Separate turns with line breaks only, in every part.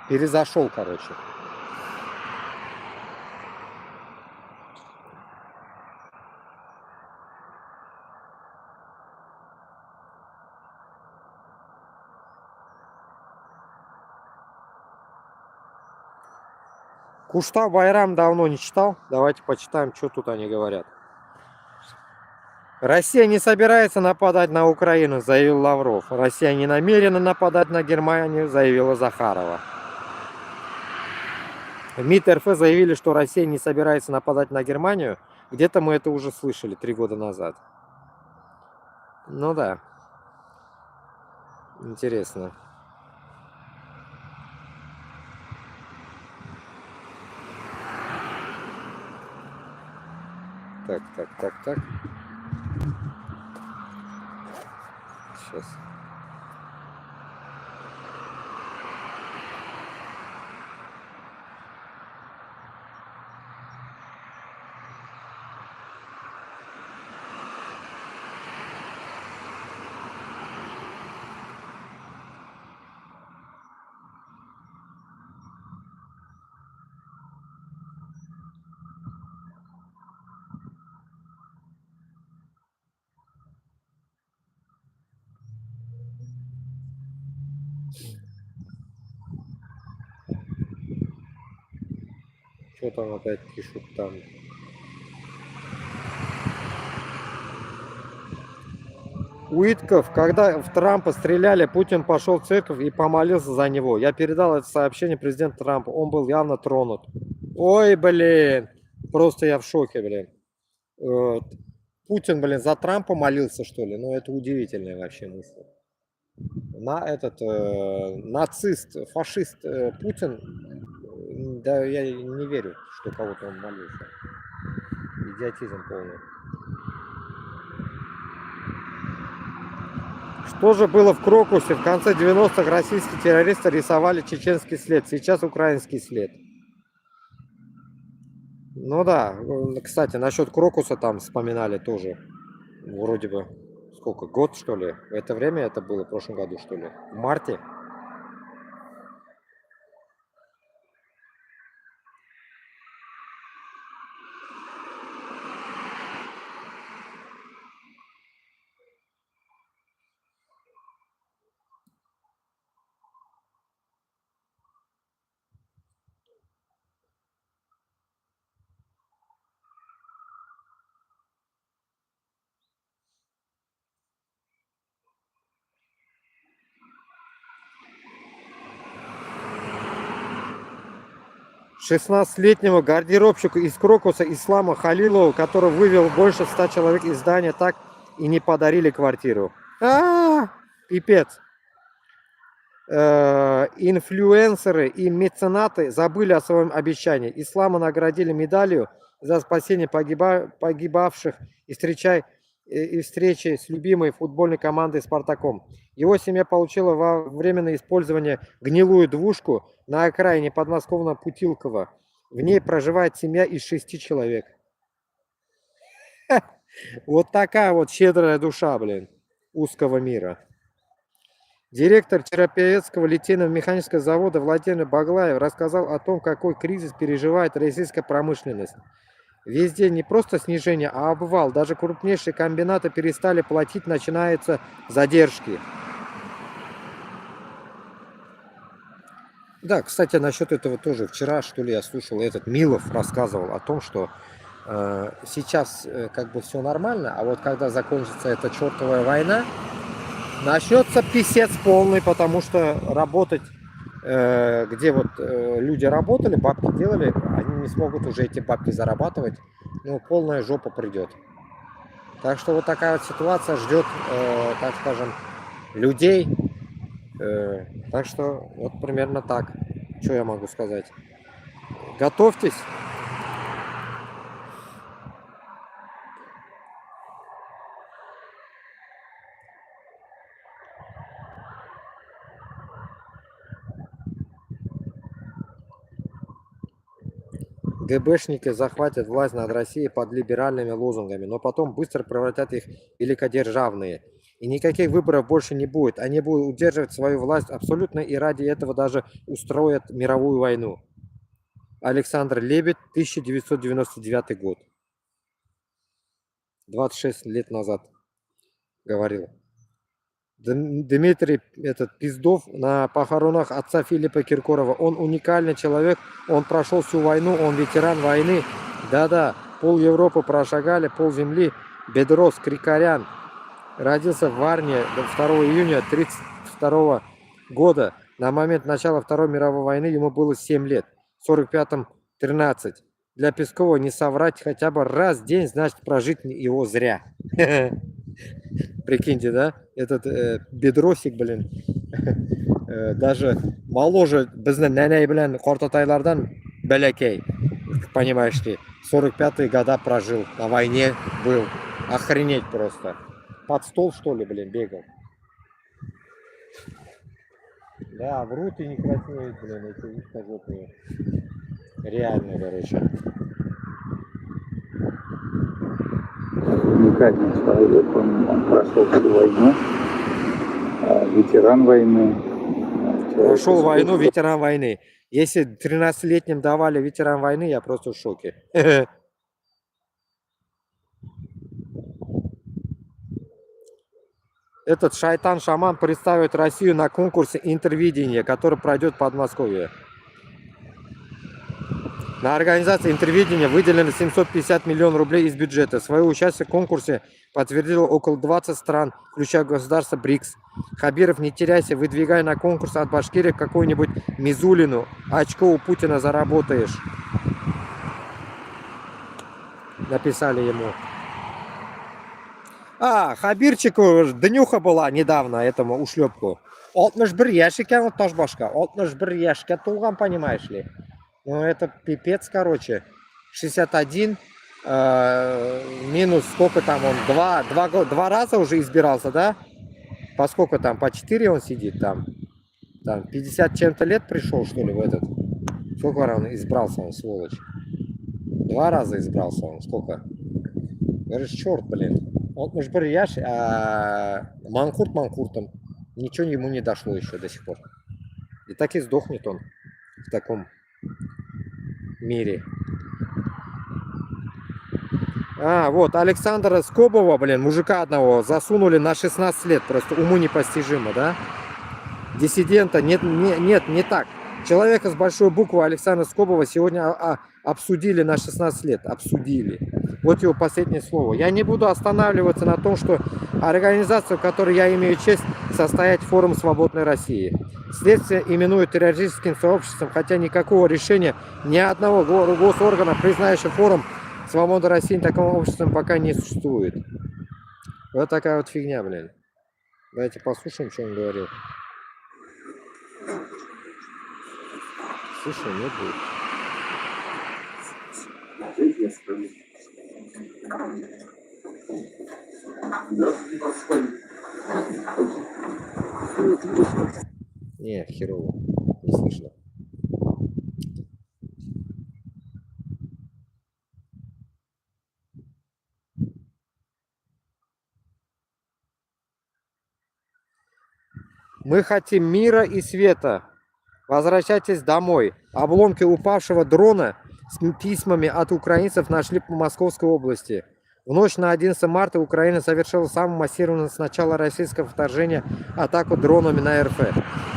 Перезашел, короче. Куштау Байрам давно не читал. Давайте почитаем, что тут они говорят. Россия не собирается нападать на Украину, заявил Лавров. Россия не намерена нападать на Германию, заявила Захарова. В МИД РФ заявили, что Россия не собирается нападать на Германию. Где-то мы это уже слышали 3 года назад. Ну да. Интересно. Так. Сейчас. Что там опять пишут там? Уитков, когда в Трампа стреляли, Путин пошел в церковь и помолился за него. Я передал это сообщение президенту Трампу. Он был явно тронут. Ой, блин. Просто я в шоке, блин. Путин, блин, за Трампа молился, что ли? Ну, это удивительная вообще мысль. На этот нацист, фашист Путин, да я не верю, что кого-то он молился. Идиотизм полный. Что же было в Крокусе? В конце 90-х российские террористы рисовали чеченский след, сейчас украинский след. Ну да, кстати, насчет Крокуса там вспоминали тоже. Вроде бы, сколько, год что ли? В это время это было, в прошлом году что ли? В марте? 16-летнего гардеробщика из Крокуса Ислама Халилова, который вывел больше 100 человек из здания, так и не подарили квартиру. Пипец. Инфлюенсеры и меценаты забыли о своем обещании. Ислама наградили медалью за спасение погибавших и встречи с любимой футбольной командой «Спартаком». Его семья получила во временное использование гнилую двушку на окраине подмосковного Путилково. В ней проживает семья из 6 человек. Вот такая вот щедрая душа, блин, узкого мира. Директор Терапевтского литейно-механического завода Владимир Баглаев рассказал о том, какой кризис переживает российская промышленность. Везде не просто снижение, а обвал. Даже крупнейшие комбинаты перестали платить, начинаются задержки. Да, кстати, насчет этого тоже. Вчера, что ли, я слушал, этот Милов рассказывал о том, что сейчас как бы все нормально, а вот когда закончится эта чертовая война, начнется писец полный, потому что работать, где вот люди работали, бабки делали, они не смогут уже эти бабки зарабатывать, ну, полная жопа придет. Так что вот такая вот ситуация ждет, так скажем, людей. Так что вот примерно так. Что я могу сказать? Готовьтесь. ГБшники захватят власть над Россией под либеральными лозунгами, но потом быстро превратят их в великодержавные. И никаких выборов больше не будет. Они будут удерживать свою власть абсолютно и ради этого даже устроят мировую войну. Александр Лебедь, 1999 год. 26 лет назад говорил. Дмитрий этот Пиздов на похоронах отца Филиппа Киркорова. Он уникальный человек, он прошел всю войну, он ветеран войны. Да-да, пол Европы прошагали, пол земли. Бедрос Крикарян родился в Варне 2 июня 1932 года. На момент начала Второй мировой войны ему было 7 лет, в 1945-м 13. Для Пескова не соврать хотя бы раз в день, значит прожить его зря. Прикиньте, да? Этот бедросик, блин, даже моложе біздің нәнәй білән қортатайлардан бәләкей, понимаешь ли, 45-е года прожил, на войне был, охренеть просто. Под стол, что ли, блин, бегал. Да, врут и не краснеют, блин, эти узкожопые. Реально, короче.
Уникальный человек, он прошел всю войну, ветеран войны.
Прошел войну, ветеран войны. Если 13-летним давали ветеран войны, я просто в шоке. Этот шайтан-шаман представит Россию на конкурсе интервидения, который пройдет в Подмосковье. На организацию интервидения выделено 750 миллионов рублей из бюджета. Свое участие в конкурсе подтвердило около 20 стран, включая государство БРИКС. Хабиров, не теряйся, выдвигай на конкурс от Башкирии какую-нибудь Мизулину. Очко у Путина заработаешь. Написали ему. Хабирчику днюха была недавно, этому ушлепку. 61 яшек, вот тоже башка. 61 яшка тулган, понимаешь ли. Ну это пипец, короче. 61 минус сколько там он? Два раза уже избирался, да? По сколько там? По 4 он сидит там. Там 50 чем-то лет пришел, что ли, в этот. Сколько он избрался, он, сволочь? 2 раза избрался он. Сколько? Говоришь, черт, блин. Он может быть яш, манкурт манкуртом. Ничего ему не дошло еще до сих пор. И так и сдохнет он в таком мире. Вот, Александра Скобова, блин, мужика одного, засунули на 16 лет. Просто уму непостижимо, да? Диссидента, нет, не так. Человека с большой буквы Александра Скобова сегодня обсудили на 16 лет. Обсудили. Вот его последнее слово. Я не буду останавливаться на том, что организация, в которой я имею честь состоять, форум «Свободной России». Следствие именует террористическим сообществом, хотя никакого решения ни одного госоргана, признающего форум «Свободной России» таким обществом пока не существует. Вот такая вот фигня, блин. Давайте послушаем, что он говорил. Слушай, нет будет. Нет, херово. Не слышно. Мы хотим мира и света. Возвращайтесь домой. Обломки упавшего дрона с письмами от украинцев нашли по Московской области. В ночь на 11 марта Украина совершила самое массированное с начала российского вторжения атаку дронами на РФ,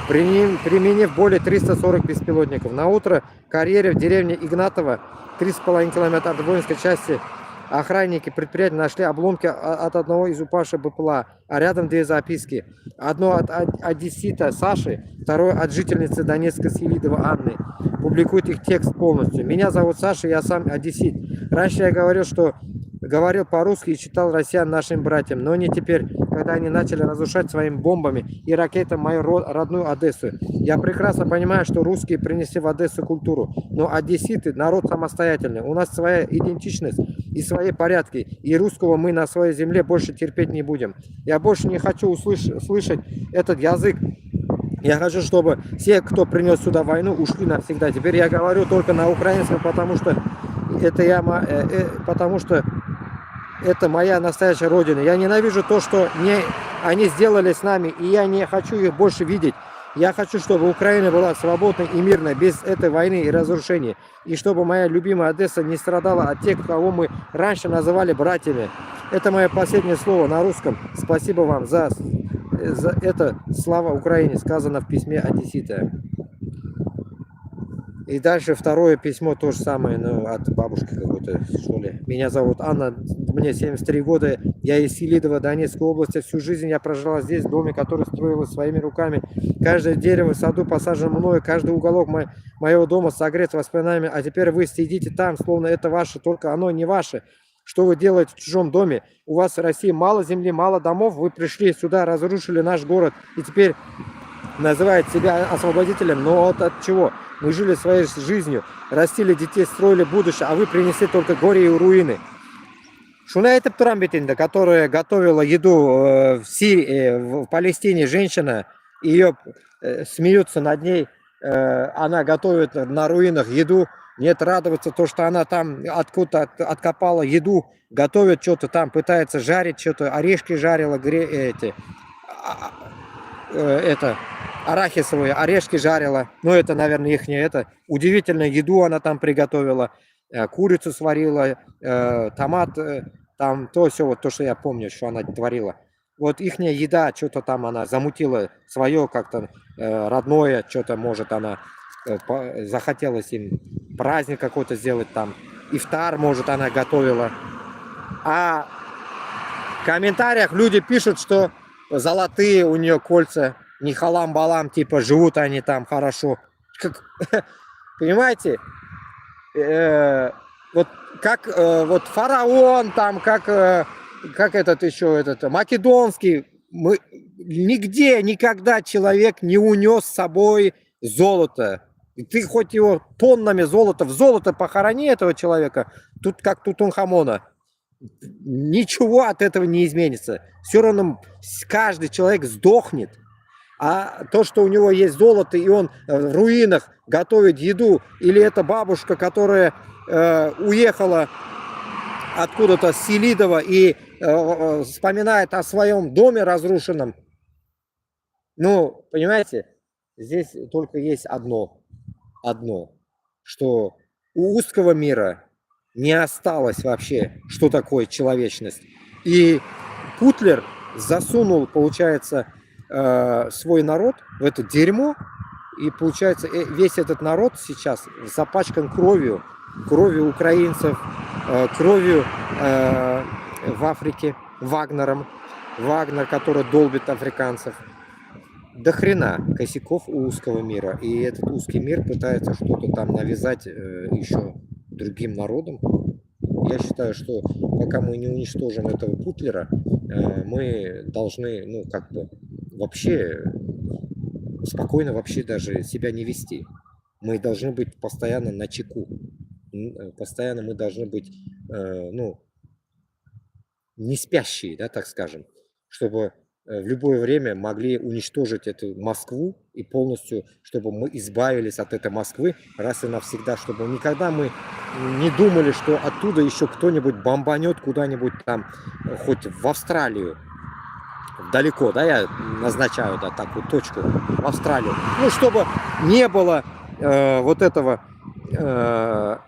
применив более 340 беспилотников. На утро в карьере в деревне Игнатово, 3,5 километра от воинской части, охранники предприятия нашли обломки от одного из упавших БПЛА, а рядом 2 записки. Одно от одессита Саши, второе от жительницы Донецка Селидова Анны. Публикует их текст полностью. Меня зовут Саша, я сам одессит. Раньше я говорил по-русски и читал россиян нашим братьям, но не теперь, когда они начали разрушать своими бомбами и ракетами мою родную Одессу. Я прекрасно понимаю, что русские принесли в Одессу культуру, но одесситы народ самостоятельный. У нас своя идентичность и свои порядки, и русского мы на своей земле больше терпеть не будем. Я больше не хочу слышать этот язык. Я хочу, чтобы все, кто принес сюда войну, ушли навсегда. Теперь я говорю только на украинском, потому что это Это моя настоящая родина. Я ненавижу то, что они сделали с нами, и я не хочу их больше видеть. Я хочу, чтобы Украина была свободной и мирной, без этой войны и разрушений. И чтобы моя любимая Одесса не страдала от тех, кого мы раньше называли братьями. Это мое последнее слово на русском. Спасибо вам за это. Слава Украине, сказано в письме одессита. И дальше второе письмо, то же самое, ну, от бабушки какой-то, что ли. Меня зовут Анна, мне 73 года, я из Селидова, Донецкой области. Всю жизнь я прожила здесь, в доме, который строила своими руками. Каждое дерево в саду посажено мною, каждый уголок моего дома согрет воспоминаниями. А теперь вы сидите там, словно это ваше, только оно не ваше. Что вы делаете в чужом доме? У вас в России мало земли, мало домов. Вы пришли сюда, разрушили наш город и теперь называют себя освободителем. Но вот от чего? Мы жили своей жизнью, растили детей, строили будущее, а вы принесли только горе и руины. Шунайтеп Турамбетинда, которая готовила еду в Сирии, в Палестине, женщина, ее смеются над ней, она готовит на руинах еду. Нет, радоваться то, что она там откуда-то откопала еду, готовит что-то там, пытается жарить что-то, орешки жарила, арахисовые орешки жарила. Ну, это, наверное, их удивительную еду она там приготовила. Курицу сварила, томат, там то все, вот то, что я помню, что она творила. Вот ихняя еда, что-то там она замутила свое как-то родное, что-то, может, она захотелось им праздник какой-то сделать там. Ифтар, может, она готовила. А в комментариях люди пишут, что золотые у нее кольца, не халам-балам, типа живут они там хорошо. Понимаете? Вот как вот фараон там, как этот еще, македонский, нигде никогда человек не унес с собой золото. И ты хоть его тоннами золота, в золото похорони этого человека, тут как Тутанхамона, ничего от этого не изменится. Все равно каждый человек сдохнет. А то, что у него есть золото, и он в руинах готовит еду, или это бабушка, которая уехала откуда-то с Селидова и вспоминает о своем доме разрушенном. Ну, понимаете, здесь только есть одно, что у узкого мира не осталось вообще, что такое человечность. И Путлер засунул, получается, свой народ в это дерьмо, и получается весь этот народ сейчас запачкан кровью украинцев, кровью в Африке Вагнером, который долбит африканцев. До хрена косяков у узкого мира, и этот узкий мир пытается что-то там навязать еще другим народам. Я считаю, что пока мы не уничтожим этого Путлера, мы должны, ну, как бы вообще спокойно вообще даже себя не вести. Мы должны быть постоянно на чеку. Постоянно мы должны быть, ну, не спящие, да, так скажем, чтобы в любое время могли уничтожить эту Москву и полностью, чтобы мы избавились от этой Москвы раз и навсегда, чтобы никогда мы не думали, что оттуда еще кто-нибудь бомбанет куда-нибудь там, хоть в Австралию, далеко, да, я назначаю, да, такую точку, в Австралию, ну, чтобы не было вот этого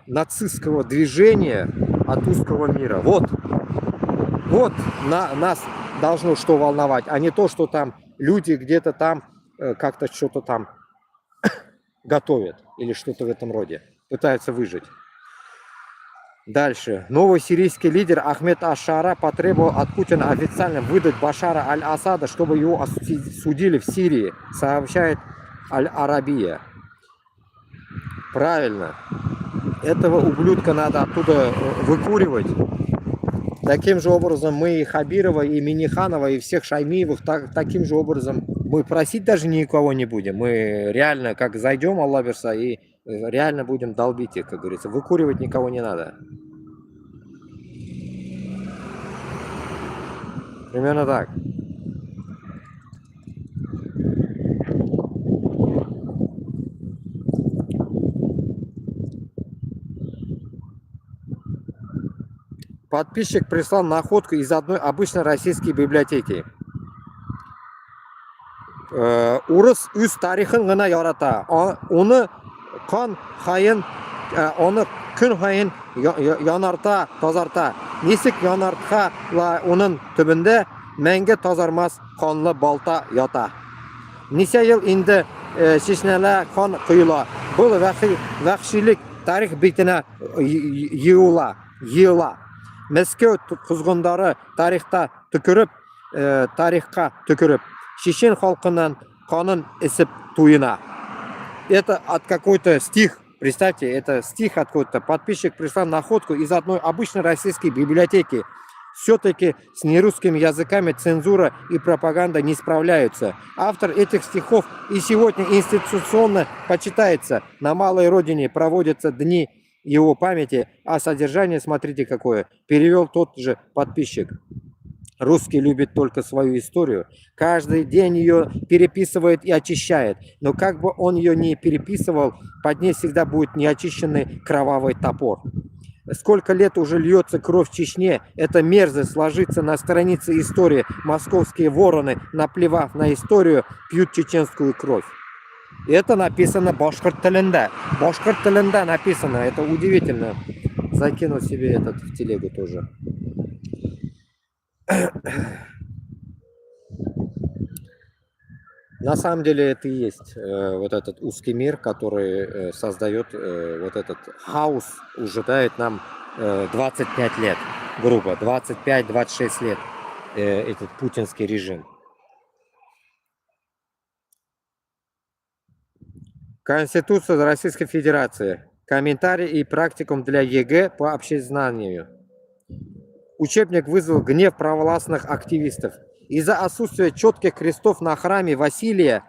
нацистского движения от узкого мира. Вот нас должно что волновать, а не то, что там люди где-то там как-то что-то там готовят или что-то в этом роде, пытаются выжить. Дальше. Новый сирийский лидер Ахмед Аш-Шара потребовал от Путина официально выдать Башара Аль-Асада, чтобы его осудили в Сирии, сообщает Аль-Арабия. Правильно. Этого ублюдка надо оттуда выкуривать. Таким же образом мы и Хабирова, и Миниханова, и всех Шаймиевых таким же образом мы просить даже никого не будем. Мы реально как зайдем, Аллаберса, и реально будем долбить их, как говорится. Выкуривать никого не надо. Примерно так. Подписчик прислал находку из одной обычной российской библиотеки. Урыс үз тарихын гына ярата. Оны кан хайын, оны күн хайын янарта, тазарта. Нисек янартха ла оның төбендә мәңге тазармас канлы балта ята. Нисә ел инде чишнәлә кан коела. Бұл вәхшилек тарих битенә йыла. Мәскәү кузгындары тарихта төкереп, тарихка төкереп, чечен халкының канын эсеп туена. Это от какой-то стих, представьте, это стих от какой-то. Подписчик прислал находку из одной обычной российской библиотеки. Все-таки с нерусскими языками цензура и пропаганда не справляются. Автор этих стихов и сегодня институционно почитается. На малой родине проводятся дни его памяти, а содержание, смотрите какое, перевел тот же подписчик. Русский любит только свою историю. Каждый день ее переписывает и очищает. Но как бы он ее не переписывал, под ней всегда будет неочищенный кровавый топор. Сколько лет уже льется кровь в Чечне, эта мерзость ложится на странице истории. Московские вороны, наплевав на историю, пьют чеченскую кровь. И это написано башкорт тілінде. Башкорт тілінде написано. Это удивительно. Закину себе этот в телегу тоже. На самом деле это и есть вот этот узкий мир, который создает вот этот хаос, ожидает нам 25 лет, грубо, 25-26 лет этот путинский режим. Конституция Российской Федерации. Комментарий и практикум для ЕГЭ по общезнанию. Учебник вызвал гнев провластных активистов. Из-за отсутствия четких крестов на храме Василия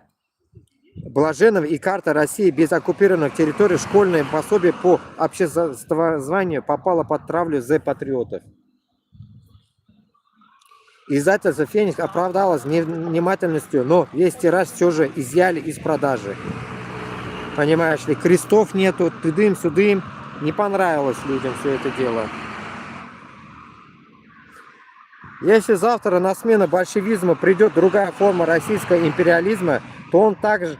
Блаженного и карты России без оккупированных территорий школьное пособие по обществознанию попало под травлю Z-патриотов. Издательство «Феникс» оправдалось невнимательностью, но весь тираж все же изъяли из продажи. Понимаешь ли, крестов нету, тыдым-сюдым. Не понравилось людям все это дело. Если завтра на смену большевизма придет другая форма российского империализма, то он так же,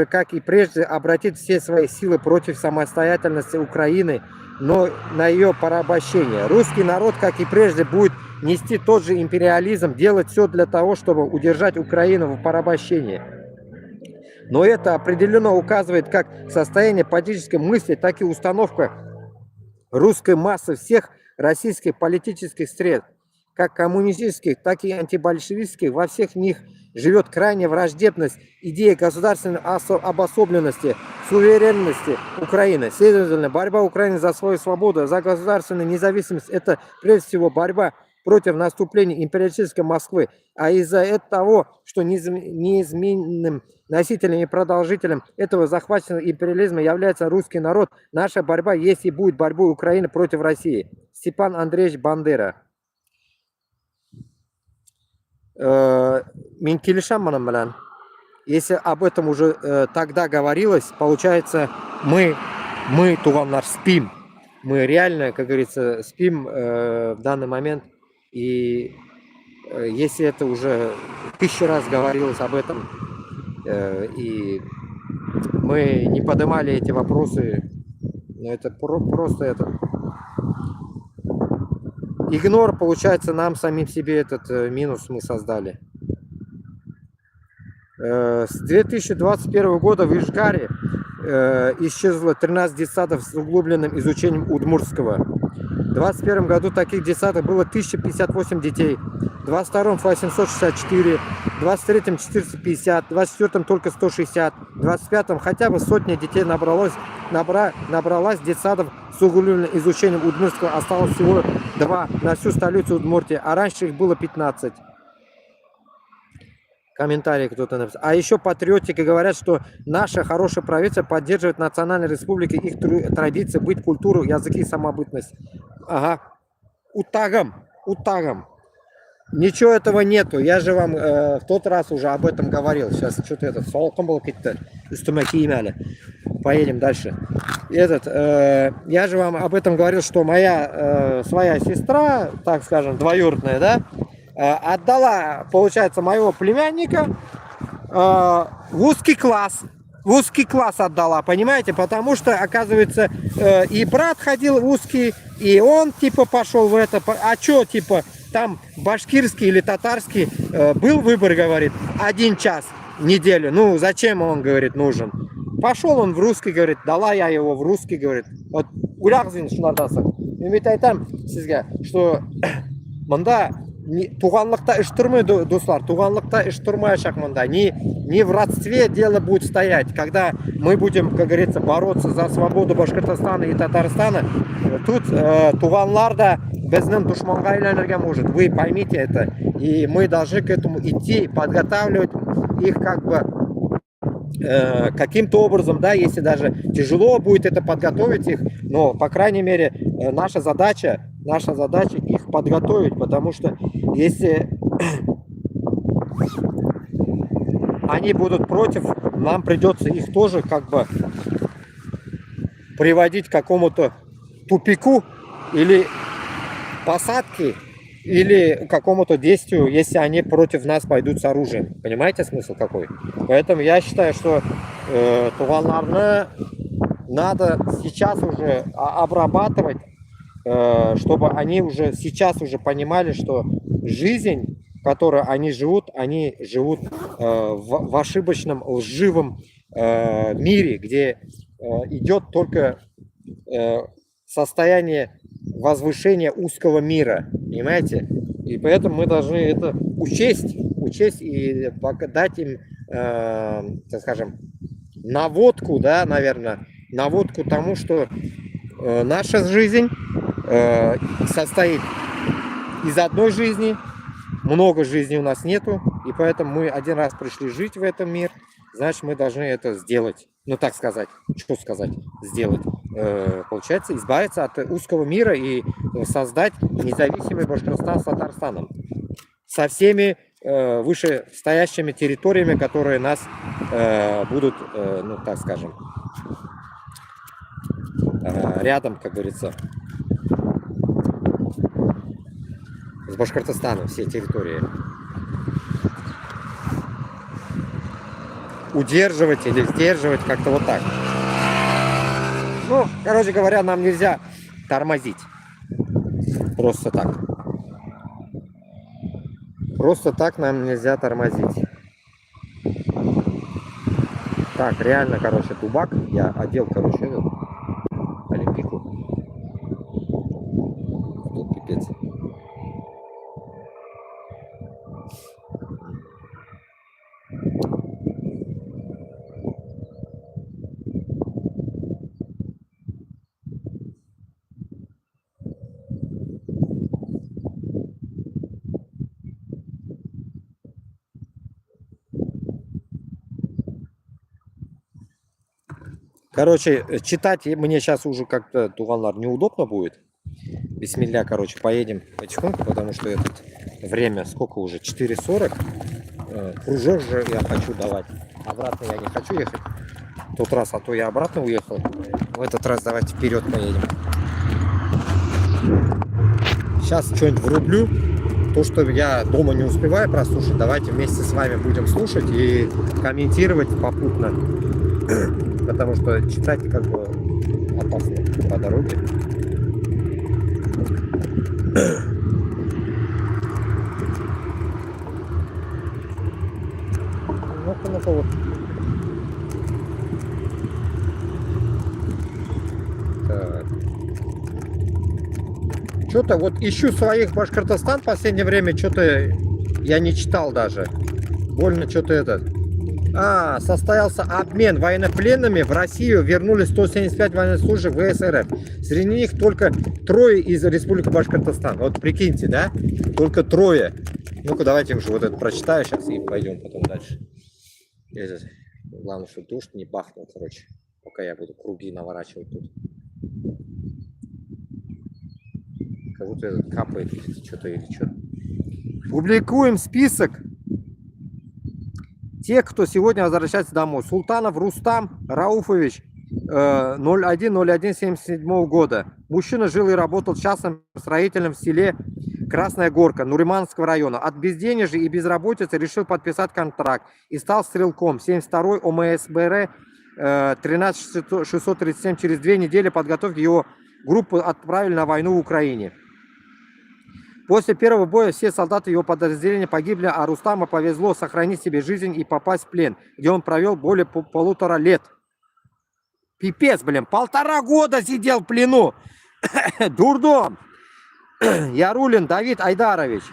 как и прежде, обратит все свои силы против самостоятельности Украины, но на ее порабощение. Русский народ, как и прежде, будет нести тот же империализм, делать все для того, чтобы удержать Украину в порабощении. Но это определенно указывает как состояние политической мысли, так и установка русской массы всех российских политических средств, как коммунистических, так и антибольшевистских. Во всех них живет крайняя враждебность идеи государственной обособленности, суверенности Украины. Следовательно, борьба Украины за свою свободу, за государственную независимость – это прежде всего борьба против наступления империалистической Москвы. А из-за того, что неизменным носителем и продолжителем этого захваченного империализма является русский народ, наша борьба есть и будет борьбой Украины против России. Степан Андреевич Бандера. Если об этом уже тогда говорилось, получается, мы туганнар, спим. Мы реально, как говорится, спим в данный момент. И если это уже 1000 раз говорилось об этом, и мы не поднимали эти вопросы, это просто это игнор, получается, нам самим себе этот минус мы создали. С 2021 года в Ижгаре исчезло 13 детсадов с углубленным изучением удмуртского. В 2021 году таких детсадов было 1058 детей, в 2022 864, в 2023 450, в 2024 только 160, в 2025 хотя бы сотня детей набралась детсадов с углубленным изучением удмуртского, осталось всего 2 на всю столицу Удмуртии, а раньше их было 15. Комментарий кто-то написал. А еще патриотики говорят, что наше хорошее правительство поддерживает национальные республики, их традиции, быть, культуру, языки и самобытность. Ага. Утагам. Ничего этого нету. Я же вам в тот раз уже об этом говорил. Сейчас что-то это солком было какие-то истомаки. Поедем дальше. Я же вам об этом говорил, что моя своя сестра, так скажем, двоюродная, да, отдала, получается, моего племянника в узкий класс. В узкий класс отдала, понимаете? Потому что, оказывается, и брат ходил в узкий, и он, типа, пошел в это. А что, типа, там башкирский или татарский был выбор, говорит, 1 час в неделю. Ну, зачем он, говорит, нужен? Пошел он в русский, говорит, дала я его в русский, говорит. Вот, улягзин шунардасың. Мен айтам сізге, что мында туғанлықта іш тұрмай, достар, туғанлықта іш тұрмайшақ мында. Не в родстве дело будет стоять. Когда мы будем, как говорится, бороться за свободу Башкортостана и Татарстана, тут туғанлар да біздің душманға айланырға может. Вы поймите это. И мы должны к этому идти, подготавливать их как бы каким-то образом, да, если даже тяжело будет это подготовить их, но, по крайней мере, наша задача их подготовить, потому что если они будут против, нам придется их тоже как бы приводить к какому-то тупику или посадке, или к какому-то действию, если они против нас пойдут с оружием. Понимаете смысл какой? Поэтому я считаю, что туғанларны надо сейчас уже обрабатывать, чтобы они уже сейчас уже понимали, что жизнь, в которой они живут в ошибочном, лживом мире, где идет только состояние возвышения узкого мира, понимаете? И поэтому мы должны это учесть и дать им, так скажем, наводку, да, наверное, наводку тому, что наша жизнь состоит из одной жизни, много жизней у нас нету, и поэтому мы один раз пришли жить в этом мир, значит, мы должны это сделать. Ну, так сказать, что сказать, сделать. Получается, избавиться от узкого мира и создать независимый Башкортостан с Татарстаном. Со всеми вышестоящими территориями, которые нас будут, ну, так скажем, рядом, как говорится, с Башкортостаном, все территории. Удерживать или сдерживать, как-то вот так. Ну, короче говоря, нам нельзя тормозить. Просто так. Просто так нам нельзя тормозить. Так, реально, короче, тубак. Я одел, короче, этот олимпийку. Тут пипец. Короче, читать мне сейчас уже как-то, туғанлар, неудобно будет. Бисмилля, короче, поедем потихоньку, потому что это время сколько уже? 4:40. Кружок же я хочу давать. Обратно я не хочу ехать. В тот раз, а то я обратно уехал. В этот раз давайте вперед поедем. Сейчас что-нибудь врублю. То, что я дома не успеваю прослушать, давайте вместе с вами будем слушать и комментировать попутно. Потому что читать как бы опасно по дороге. Ну-ка, вот. Так. Что-то вот ищу своих Башкортостан в последнее время, что-то я не читал даже. Больно что-то это. Состоялся обмен военнопленными. В Россию вернули 175 военнослужащих ВС РФ. Среди них только 3 из Республики Башкортостан. Вот прикиньте, да? Только 3. Ну-ка, давайте уже вот это прочитаю сейчас и пойдем потом дальше. Главное, что дождь не бахнул, короче. Пока я буду круги наворачивать тут. Как будто это капает что-то или что. Публикуем список тех, кто сегодня возвращается домой. Султанов Рустам Рауфович, 01.01.77 года. Мужчина жил и работал частным строителем в селе Красная Горка Нуриманского района. От безденежья и безработицы решил подписать контракт и стал стрелком. 72-й ОМСБР 13637. Через 2 недели подготовки его группу отправили на войну в Украине. После первого боя все солдаты его подразделения погибли, а Рустама повезло сохранить себе жизнь и попасть в плен, где он провел более 1,5 лет. Пипец, блин, 1,5 года сидел в плену. Дурдом. Ярулин Давид Айдарович.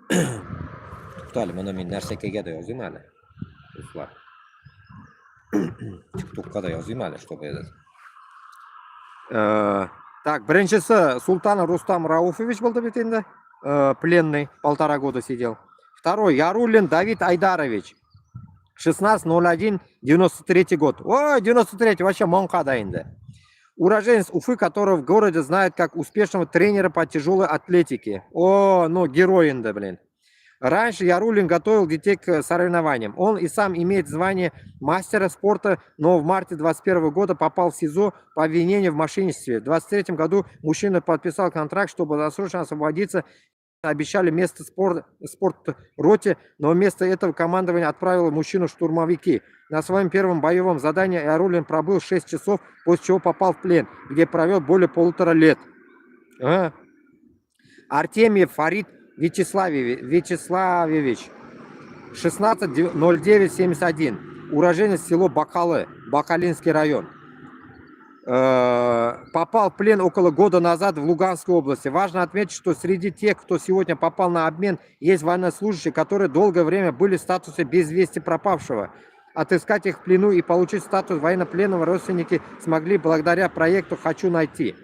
To'xtali, mana men narsaga yozaymi hali. Do'stlar. TikTok'da yozaymi hali, чтобы это. Так, birinchisi Султанов Рустам Рауфович был endi, пленный, 1,5 года сидел. Второй Ярулин Давид Айдарович, 16.01.93 год. Ой, 93 вообще монкада endi. Уроженец Уфы, которого в городе знают как успешного тренера по тяжелой атлетике. О, ну герой endi, блин. Раньше Ярулин готовил детей к соревнованиям. Он и сам имеет звание мастера спорта, но в марте 2021 года попал в СИЗО по обвинению в мошенничестве. В 2023 году мужчина подписал контракт, чтобы досрочно освободиться. Обещали место спорт-роте, но вместо этого командование отправило мужчину в штурмовики. На своем первом боевом задании Ярулин пробыл 6 часов, после чего попал в плен, где провел более 1,5 лет. Артемьев Фарид Вячеславович, 16.09.71, уроженец село Бакалы, Бакалинский район. Попал в плен около года назад в Луганской области. Важно отметить, что среди тех, кто сегодня попал на обмен, есть военнослужащие, которые долгое время были в статусе без вести пропавшего. Отыскать их в плену и получить статус военнопленного родственники смогли благодаря проекту «Хочу найти».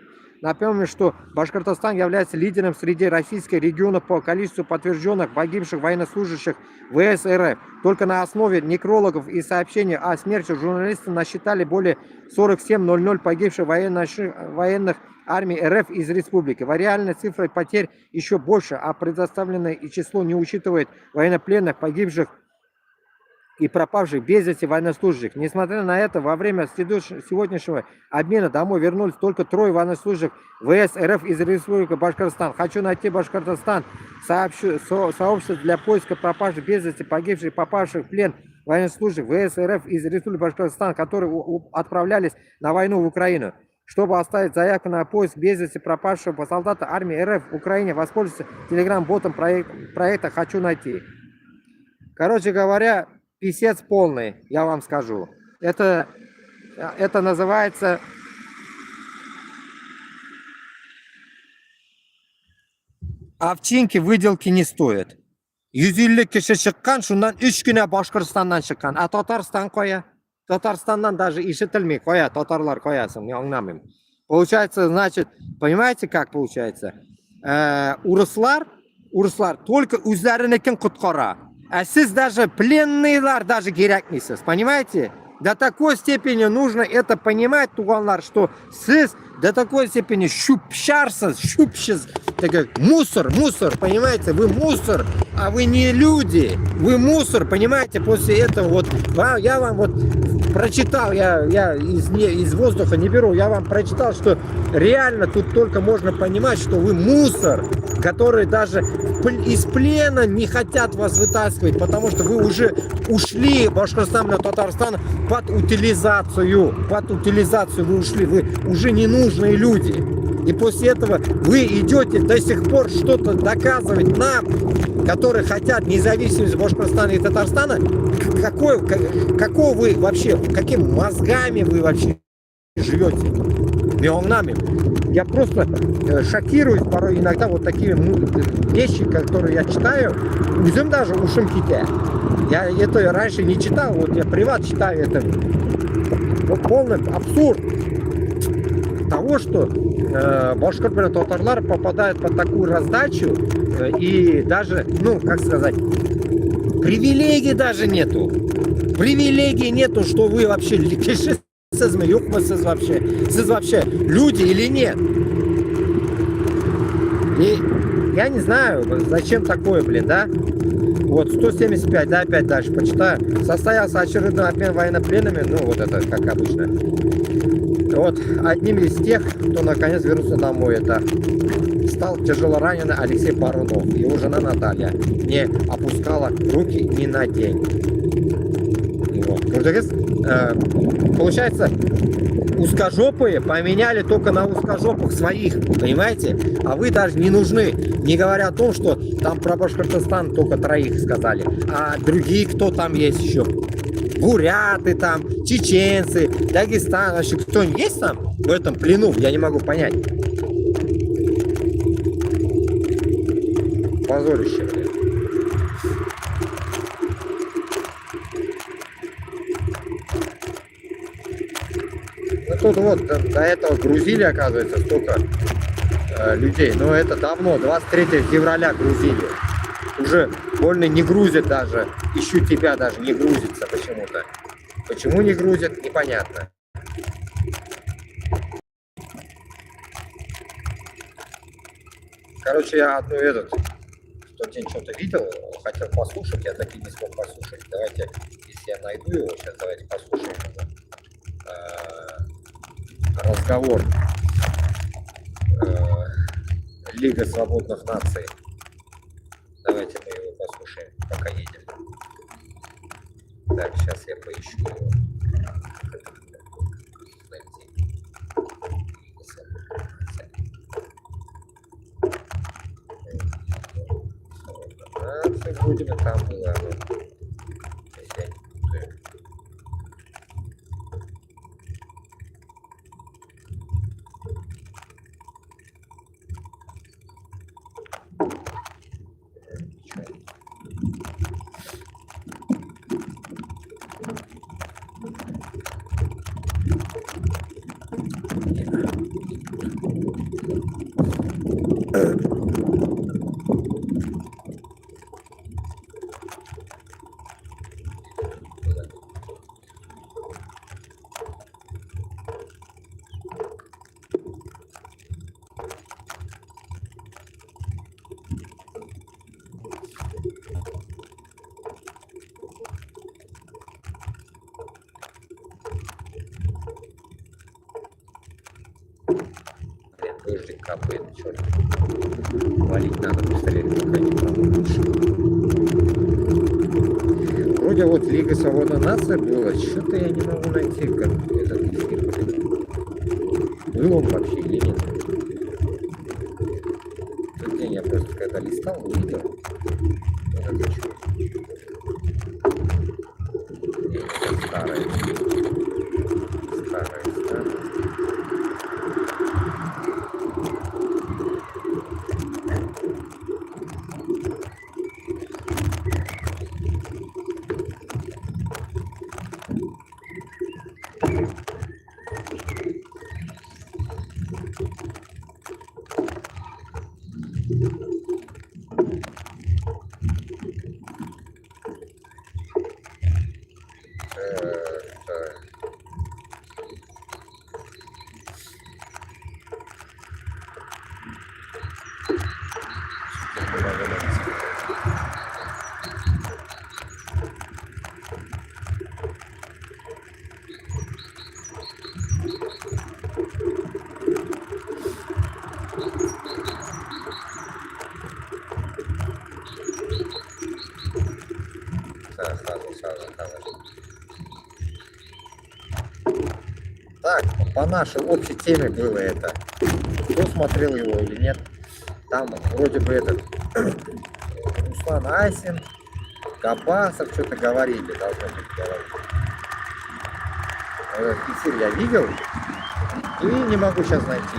Напомню, что Башкортостан является лидером среди российских регионов по количеству подтвержденных погибших военнослужащих ВС РФ. Только на основе некрологов и сообщений о смерти журналисты насчитали более 4700 погибших военных армий РФ из республики. Реальной цифрой потерь еще больше, а предоставленное и число не учитывает военнопленных, погибших и пропавших без вести военнослужащих. Несмотря на это, во время сегодняшнего обмена домой вернулись только 3 военнослужащих ВС РФ из Республики Башкортостан. Хочу найти Башкортостан. Сообщество для поиска пропавших без вести, погибших и попавших в плен военнослужащих ВС РФ из Республики Башкортостан, которые отправлялись на войну в Украину. Чтобы оставить заявку на поиск без вести пропавшего солдата армии РФ в Украине, воспользуйтесь телеграм-ботом проекта «Хочу найти». Короче говоря, писец полный, я вам скажу. Это называется овчинки выделки не стоят. 150 киши шыққан, шундан 3 күні Башқұртстаннан шыққан. А Татарстан қоя? Татарстаннан даже ишетілмей қоя, татарлар қоясың, не аңнамайм. Получается, значит, понимаете, как получается? Урыслар только үзлерінікін құтқара. А сіз даже пленныйлар даже керекмейсіз, понимаете? До такой степени нужно это понимать, туғанлар, что сіз до такой степени шупшарсыз, мусор, понимаете? Вы мусор, а вы не люди, вы мусор, понимаете? После этого вот, я вам вот прочитал, я из воздуха не беру, я вам прочитал, что реально тут только можно понимать, что вы мусор, которые даже из плена не хотят вас вытаскивать, потому что вы уже ушли, Башкортостан, Татарстан, под утилизацию вы ушли, вы уже не нужные люди. И после этого вы идете до сих пор что-то доказывать нам, которые хотят независимость Башкортостана и Татарстана. Какого вы вообще, какими мозгами вы вообще живете? Я просто шокируюсь порой иногда вот такими вещи, которые я читаю. Узем даже ушим ките. Я это раньше не читал, вот я приват читаю это. Вот полный абсурд того, что башкорты, татарлар попадают под такую раздачу и даже, ну, как сказать, привилегий даже нету. Привилегий нету, что вы вообще сіз вообще люди или нет? И я не знаю, зачем такое, блин, да? Вот 175, да, опять дальше почитаю. Состоялся очередной обмен военнопленными, ну вот это как обычно. Вот одним из тех, кто наконец вернулся домой, это стал тяжело раненый Алексей Барунов. Его жена Наталья не опускала руки ни на день. Вот. Получается, узкожопые поменяли только на узкожопых своих, понимаете? А вы даже не нужны. Не говоря о том, что там про Башкортостан только троих сказали. А другие кто там есть еще? Буряты там, чеченцы, Дагестан. Вообще кто-нибудь есть там в этом плену? Я не могу понять. Позорище, блин. Ну тут вот до этого грузили, оказывается, столько людей. Но это давно, 23 февраля грузили. Уже больно не грузят даже. Ищу тебя даже не грузится почему-то. Почему не грузят, непонятно. Короче, я одну в тот день что-то видел, хотел послушать, я таки не смог послушать. Давайте, если я найду его, сейчас давайте послушаем разговор Лига свободных наций. Давайте мы его послушаем, пока едем. Так, сейчас я поищу его. Вроде бы там было. Если я не путаю. Дождик капает, черт. Валить надо быстрее, пока не получше. Вроде вот Лига свободной нации была, что-то я не могу найти, как этот эфир. Был он вообще или нет? Тот день я просто когда листал, увидел. Это что? Старое. Так, по нашей общей теме было это. Кто смотрел его или нет? Там вроде бы этот Руслан Айсин, Габасов что-то говорили, должно быть говорить. Этот эфир я видел и не могу сейчас найти.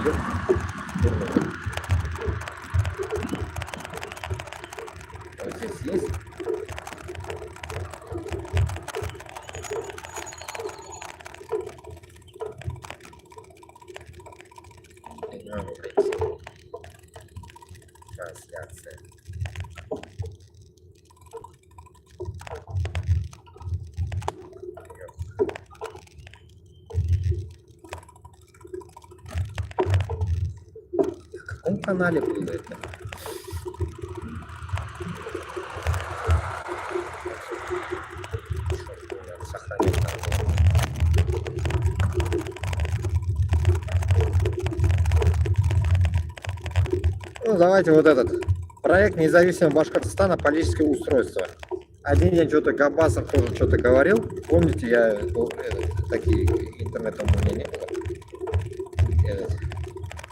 Вот здесь есть. Трансляция. В каком канале было это. Сохранить надо. Ну, давайте вот этот. Проект независимого Башкортостана политическое устройство. Один день что-то Габасов тоже что-то говорил. Помните, я такие интернета у меня не было.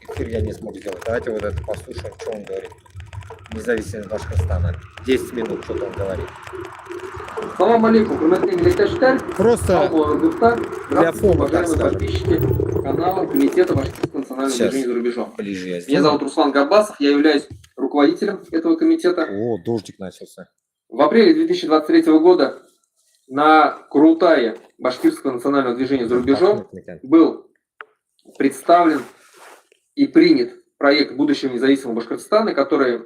Эфир я не смог сделать. Давайте вот это послушаем, что он говорит. Независимость Башкортостана. 10 минут, что-то он говорит.
Салам алейкум, хурматли милләттәшләр.
Просто для фома, так скажем.
Подписчики канала Комитета Башкирского национального
Сейчас.
движения за рубежом.
Ближе я
Меня
сделаю.
зовут Руслан Габбасов, я являюсь руководителем этого комитета.
О, дождик начался.
В апреле 2023 года на Курултае Башкирского национального движения за рубежом был представлен и принят проект будущего независимого Башкортостана, который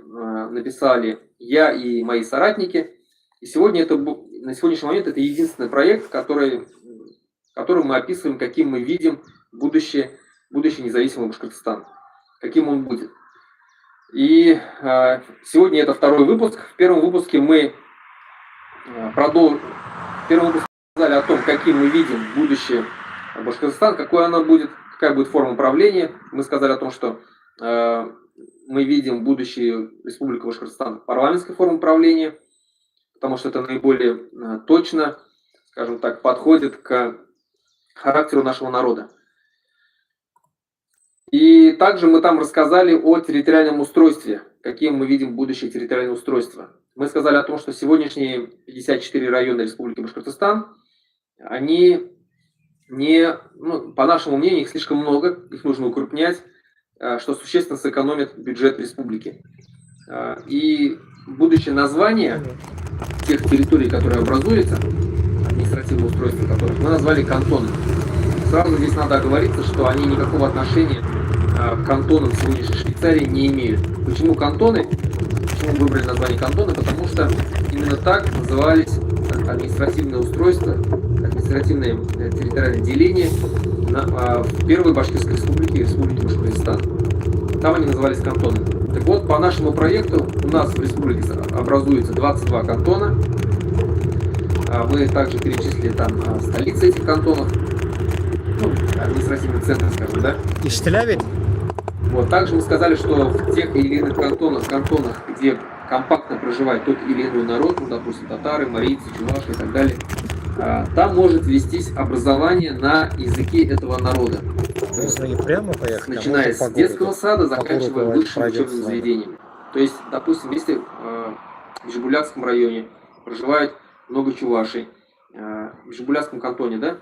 написали я и мои соратники. И сегодня на сегодняшний момент это единственный проект, которым мы описываем, каким мы видим будущий независимый Башкортостан, каким он будет. И сегодня это второй выпуск. В первом выпуске мы сказали о том, каким мы видим будущее Башкортостан, какой она будет, какая будет форма управления. Мы сказали о том, что мы видим будущее Республики Башкортостан парламентской формы управления, потому что это наиболее точно, скажем так, подходит к характеру нашего народа. И также мы там рассказали о территориальном устройстве, каким мы видим будущее территориальное устройство. Мы сказали о том, что сегодняшние 54 района Республики Башкортостан, они по нашему мнению, их слишком много, их нужно укрупнять, что существенно сэкономит бюджет республики. И будущее название тех территорий, которые образуются, административное устройство которых, мы назвали кантоны. Сразу здесь надо оговориться, что они никакого отношения к кантонам сегодняшней Швейцарии не имеют. Почему кантоны? Почему выбрали название кантоны? Потому что именно так назывались административные устройства, административное территориальное деление в первой Башкирской республике, Республике Башкортостан. Там они назывались кантонами. Так вот, по нашему проекту у нас в республике образуется 22 кантона. Мы также перечислили там столицы этих кантонов, административный центр, скажем, да?
Иштиля ведь?
Вот. Также мы сказали, что в тех или иных кантонах, где компактно проживает тот или иной народ, допустим, татары, марийцы, чуваши и так далее, там может вестись образование на языке этого народа.
То есть они прямо поехали,
начиная с детского сада, заканчивая высшим учебным заведением. То есть, допустим, если в Жигулятском районе проживает много чувашей, в Жигулятском кантоне, да,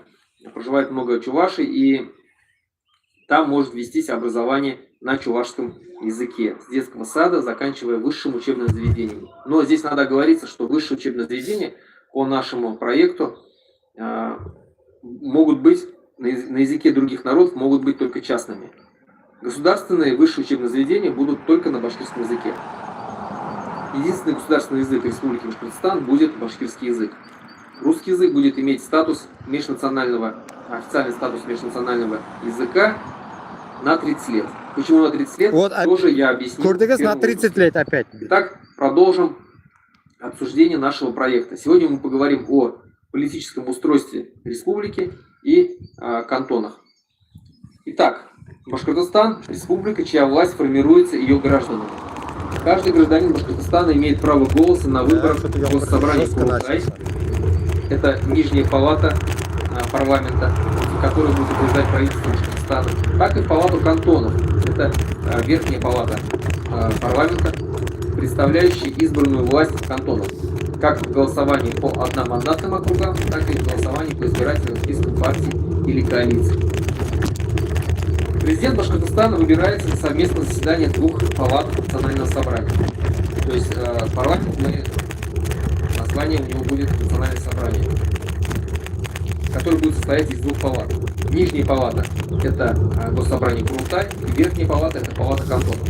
проживает много чувашей, и там может вестись образование на чувашском языке, с детского сада, заканчивая высшим учебным заведением. Но здесь надо оговориться, что высшее учебное заведение по нашему проекту могут быть на языке других народов, могут быть только частными. Государственные высшие учебные заведения будут только на башкирском языке. Единственный государственный язык Республики Башкортостан будет башкирский язык. Русский язык будет иметь статус межнационального, официальный статус межнационального языка на 30 лет. Почему на 30 лет? Вот, тоже я объясню.
Курдыгас на 30 лет опять.
Итак, продолжим обсуждение нашего проекта. Сегодня мы поговорим о политическом устройстве республики и кантонах. Итак, Башкортостан – республика, чья власть формируется ее гражданами. Каждый гражданин Башкортостана имеет право голоса на выборах в Госсобрании Курултай. Это нижняя палата парламента, которая будет утверждать правительство Башкортостана, так и в палату кантонов. Это верхняя палата парламента, представляющая избранную власть кантонов, как в голосовании по одномандатным округам, так и в голосовании по избирательным спискам партий или коалиций. Президент Башкортостана выбирается на совместное заседание двух палат национального собрания. То есть парламент, название у него будет национальное собрание, которое будет состоять из двух палат. Нижняя палата – это Госсобрание Курултай, и верхняя палата – это палата кантонов.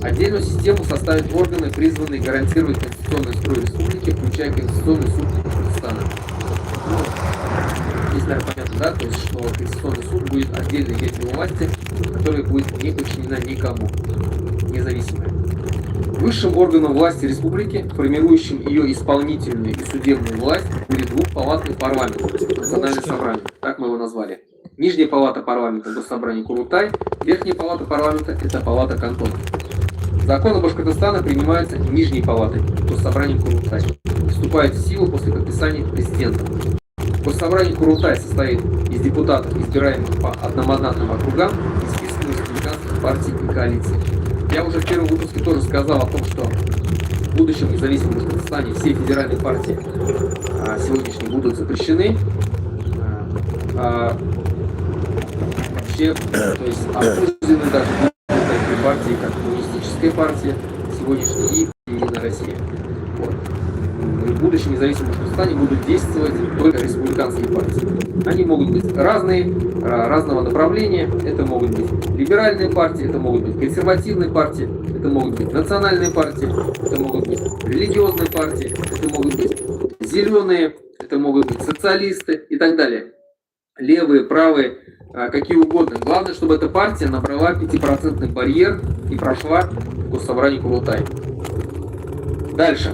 Отдельную систему составят органы, призванные гарантировать конституционный строй республики, включая Конституционный суд Башкортостана. Здесь, наверное, понятно, да? То есть, что Конституционный суд будет отдельной ветвью власти, которая будет не подчинена никому. независимая. Высшим органом власти республики, формирующим ее исполнительную и судебную власть, будет двухпалатный парламент, национальное собрание, так мы его назвали. Нижняя палата парламента – Госсобрание Курултай, верхняя палата парламента – это палата кантонов. Законы Башкортостана принимаются Нижней палатой, Госсобранием Курултай, вступают в силу после подписания президентом. Госсобрание Курултай состоит из депутатов, избираемых по одномандатным округам из списка республиканских партий и коалиций. Я уже в первом выпуске тоже сказал о том, что в будущем независимом Башкортостане все федеральные партии сегодняшние будут запрещены. Вообще, то есть осуждены даже такие партии, как Коммунистическая партия сегодняшняя и Единая Россия. Вот. В будущем независимом Башкортостане будут действовать только республиканские партии. Они могут быть разные, разного направления. Это могут быть либеральные партии, это могут быть консервативные партии, это могут быть национальные партии, это могут быть религиозные партии, это могут быть зеленые, это могут быть социалисты и так далее. Левые, правые, какие угодно. Главное, чтобы эта партия набрала 5% барьер и прошла в Госсобрание Курултай. Дальше.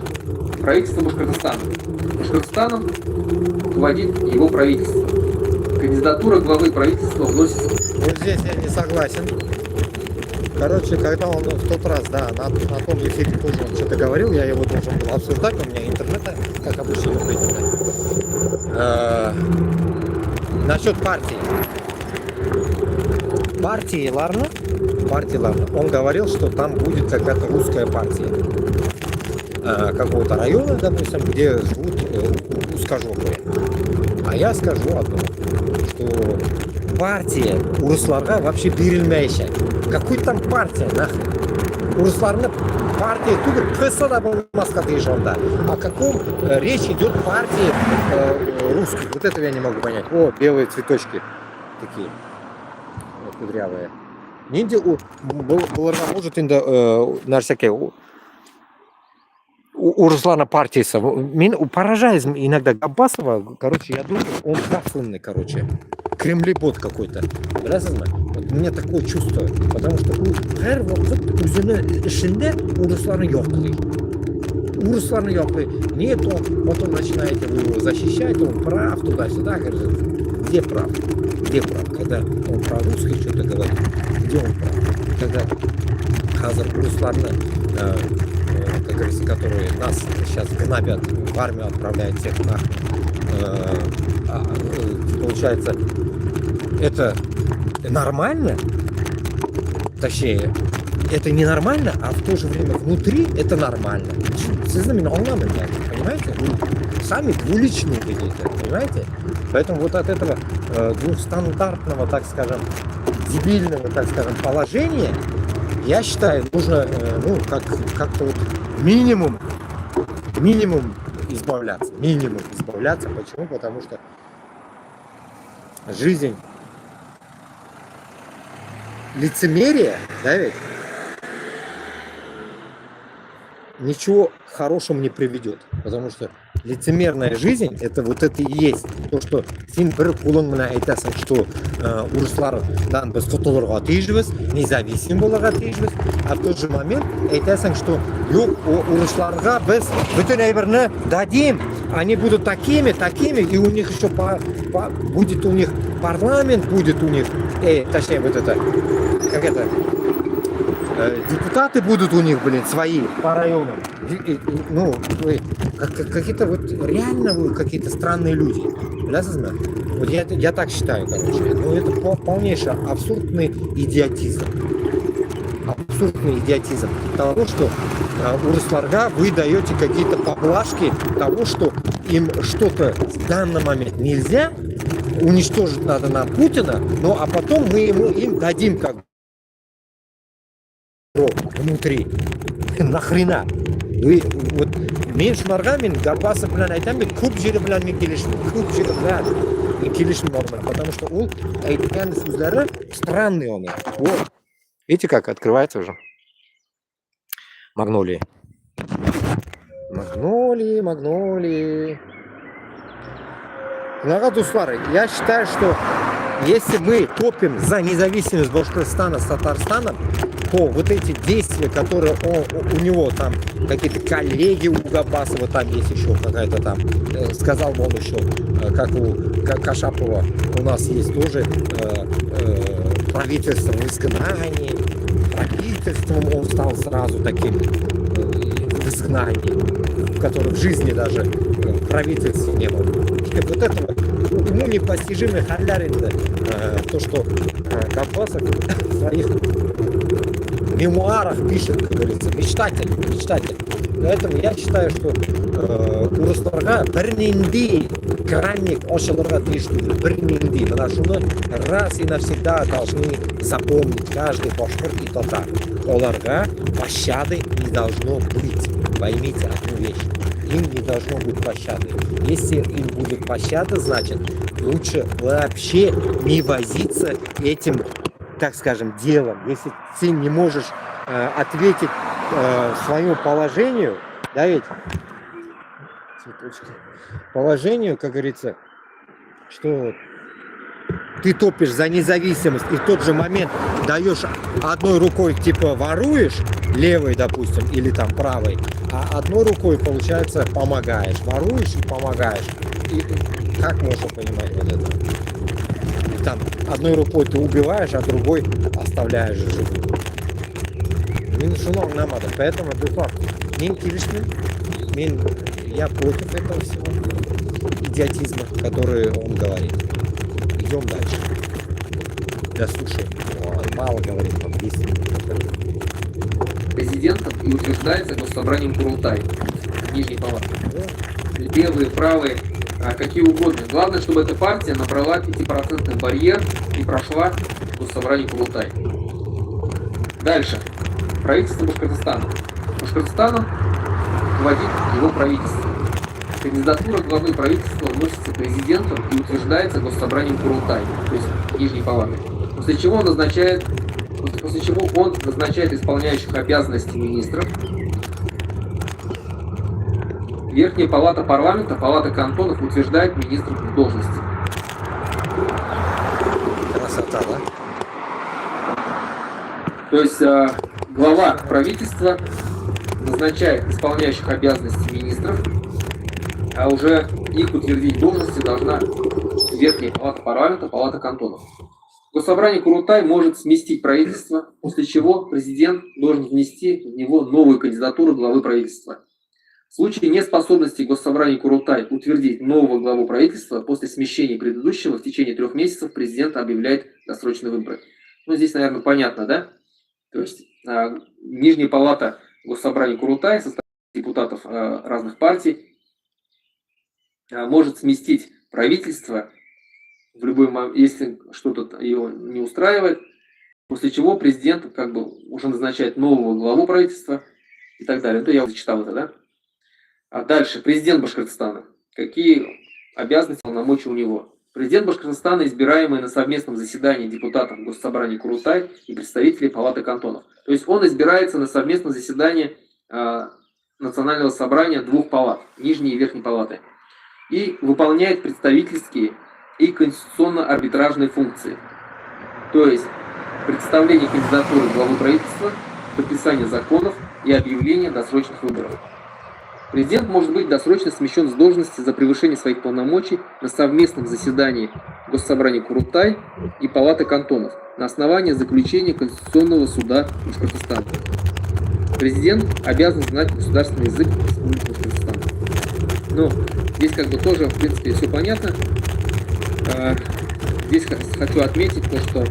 Правительство Башкортостана. Башкортостаном руководит его правительство. Кандидатура главы правительства вносится.
Вот здесь я не согласен. Короче, когда он в тот раз, да, на том эфире тоже он что-то говорил, я его должен был обсуждать, у меня интернета, как обычно, не насчет партии. Партии Ларна, он говорил, что там будет какая-то русская партия. Какого-то района, допустим, где живут узкожопые. А я скажу одно, что партия Урысларга вообще берилмейшая. Какой там партия, нахрен? Урысларга партия тут пысада болмаска дейжонда. О каком речь идет партии русских? Вот этого я не могу понять. О, белые цветочки такие. Вот, кудрявые. Нинди буларга может инде нарсяке у Руслана партийца. Меня поражает иногда Габбасова. Короче, я думаю, он кафленный, короче. Кремлебот какой-то. Вот у меня такое чувство. Потому что her vakit üzerine işinde Ruslarını yokluyor. Ruslarını yokluyor. Нет, он потом начинаете вы его защищать, он прав туда-сюда. Где прав? Где прав? Когда он про русских что-то говорит, где он прав? Когда Хазар Русларны, как говорится, которые нас сейчас гнобят, в армию отправляют всех нахрен. Получается, это нормально? Точнее, это не нормально, а в то же время внутри это нормально. Понимаете? Вы сами двуличные какие-то, понимаете? Поэтому вот от этого двухстандартного, так скажем, дебильного, так скажем, положения, я считаю, нужно, как-то вот минимум избавляться. Почему? Потому что жизнь лицемерие, да ведь, ничего хорошего не приведет. Потому что лицемерная жизнь, это вот это и есть. То, что сен бір қолыңмен айтасың, что Урыслардан біз құтыларға тиіспіз, независим болуға тиіспіз, а в тот же момент айтасың, что жоқ, Урысларға біз bütün әйбірні дадим, они будут такими, и у них еще будет у них парламент, будет у них, точнее вот это, как это, депутаты будут у них, свои по районам. Ну, какие-то вот реально вы какие-то странные люди. Вот я так считаю, короче. Ну, это полнейший абсурдный идиотизм. Того, что Урысларга вы даете какие-то поблажки того, что им что-то в данный момент нельзя, уничтожить надо на Путина, ну а потом мы им дадим как внутри. Нахрена? Вы вот меньше норгами Габбаса bilan aytamiz, ko'p jeri bilan men kelishim nорmal, потому что он aytgan so'zlari странные он. Вот. Видите, как открывается уже? Магнолии. Нага дуслары, я считаю, что Если мы топим за независимость Башкортостана с Татарстаном, то вот эти действия, которые у него там, какие-то коллеги у Габасова, там есть еще какая-то там, сказал он еще, как у Кашапова, у нас есть тоже правительство в изгнании, правительством он стал сразу таким в изгнании, в котором в жизни даже правительства не было. И вот этого ему непостижимый халярин, то, что Габасов в своих мемуарах пишет, как говорится, мечтатель. Поэтому я считаю, что урыстарға бірнинди граник ошыларға тиіштуді, бірнинди. Потому что мы раз и навсегда должны запомнить, каждый башкир и татар. Оларға пощады не должно быть. Поймите одну вещь. Им не должно быть пощады. Если им будет пощада, значит, лучше вообще не возиться этим, так скажем, делом. Если ты не можешь ответить своему положению, да ведь, положению, как говорится, что ты топишь за независимость и в тот же момент даешь одной рукой, типа, воруешь, левой, допустим, или там правой, а одной рукой, получается, помогаешь. Воруешь и помогаешь. И как можно понимать вот это? И там одной рукой ты убиваешь, а другой оставляешь живым. Поэтому, я против этого всего идиотизма, который он говорит. Идем дальше. Да слушай, мало говорит, там 10 минут.
Президентом и утверждается Госсобранием Курултай, Нижней Палаты. Левые, правые, какие угодно. Главное, чтобы эта партия набрала 5% барьер и прошла Госсобрание Курултай. Дальше. Правительство Башкортостана. Башкортостаном руководит его правительство. Кандидатура главы правительства вносится президентом и утверждается Госсобранием Курултай, то есть Нижней Палаты. После чего он назначает исполняющих обязанности министров. Верхняя палата парламента, палата кантонов утверждает министров в должности.
Красота, да?
То есть глава правительства назначает исполняющих обязанности министров, а уже их утвердить в должности должна Верхняя палата парламента, палата кантонов. Госсобрание Курултай может сместить правительство, после чего президент должен внести в него новую кандидатуру главы правительства. В случае неспособности Госсобрания Курултай утвердить нового главу правительства после смещения предыдущего в течение 3 месяцев президент объявляет досрочные выборы. Ну, здесь, наверное, понятно, да? То есть Нижняя палата Госсобрания Курултай, состоит из депутатов разных партий, может сместить правительство в любой момент, если что-то его не устраивает, после чего президент уже назначает нового главу правительства и так далее. Это я уже зачитал это, да? А дальше, президент Башкортостана. Какие обязанности, полномочия у него? Президент Башкортостана, избираемый на совместном заседании депутатов Госсобрания Курултай и представителей палаты кантонов. То есть он избирается на совместном заседании Национального собрания 2 палат, Нижней и Верхней палаты, и выполняет представительские и конституционно-арбитражные функции. То есть представление кандидатуры главы правительства, подписание законов и объявление досрочных выборов. Президент может быть досрочно смещен с должности за превышение своих полномочий на совместном заседании Госсобрания Курултай и Палаты кантонов на основании заключения Конституционного суда Башкортостана. Президент обязан знать государственный язык Республики Башкортостан. Но здесь тоже, в принципе, все понятно. Здесь хочу отметить то, что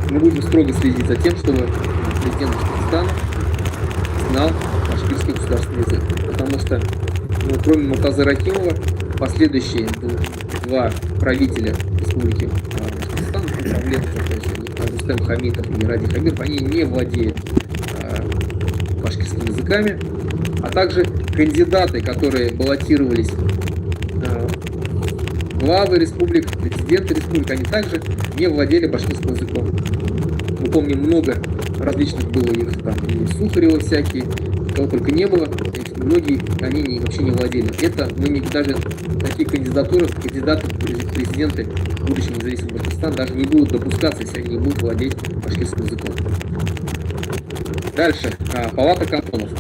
мы будем строго следить за тем, чтобы президент Башкортостана знал башкирский государственный язык. Потому что, кроме Муртазы Рахимова, последующие 2 правителя Республики Башкортостан, Рустем Хамитов и Ради Хамиров, они не владеют башкирскими языками, а также кандидаты, которые баллотировались главы республик, президенты республик, они также не владели башкирским языком. Мы помним, много различных было их, там и Сухарева всякие, кого только не было, многие они вообще не владели. Это даже такие кандидаты в президенты будущего независимого Башкортостана даже не будут допускаться, если они не будут владеть башкирским языком. Дальше. Палата кантонов.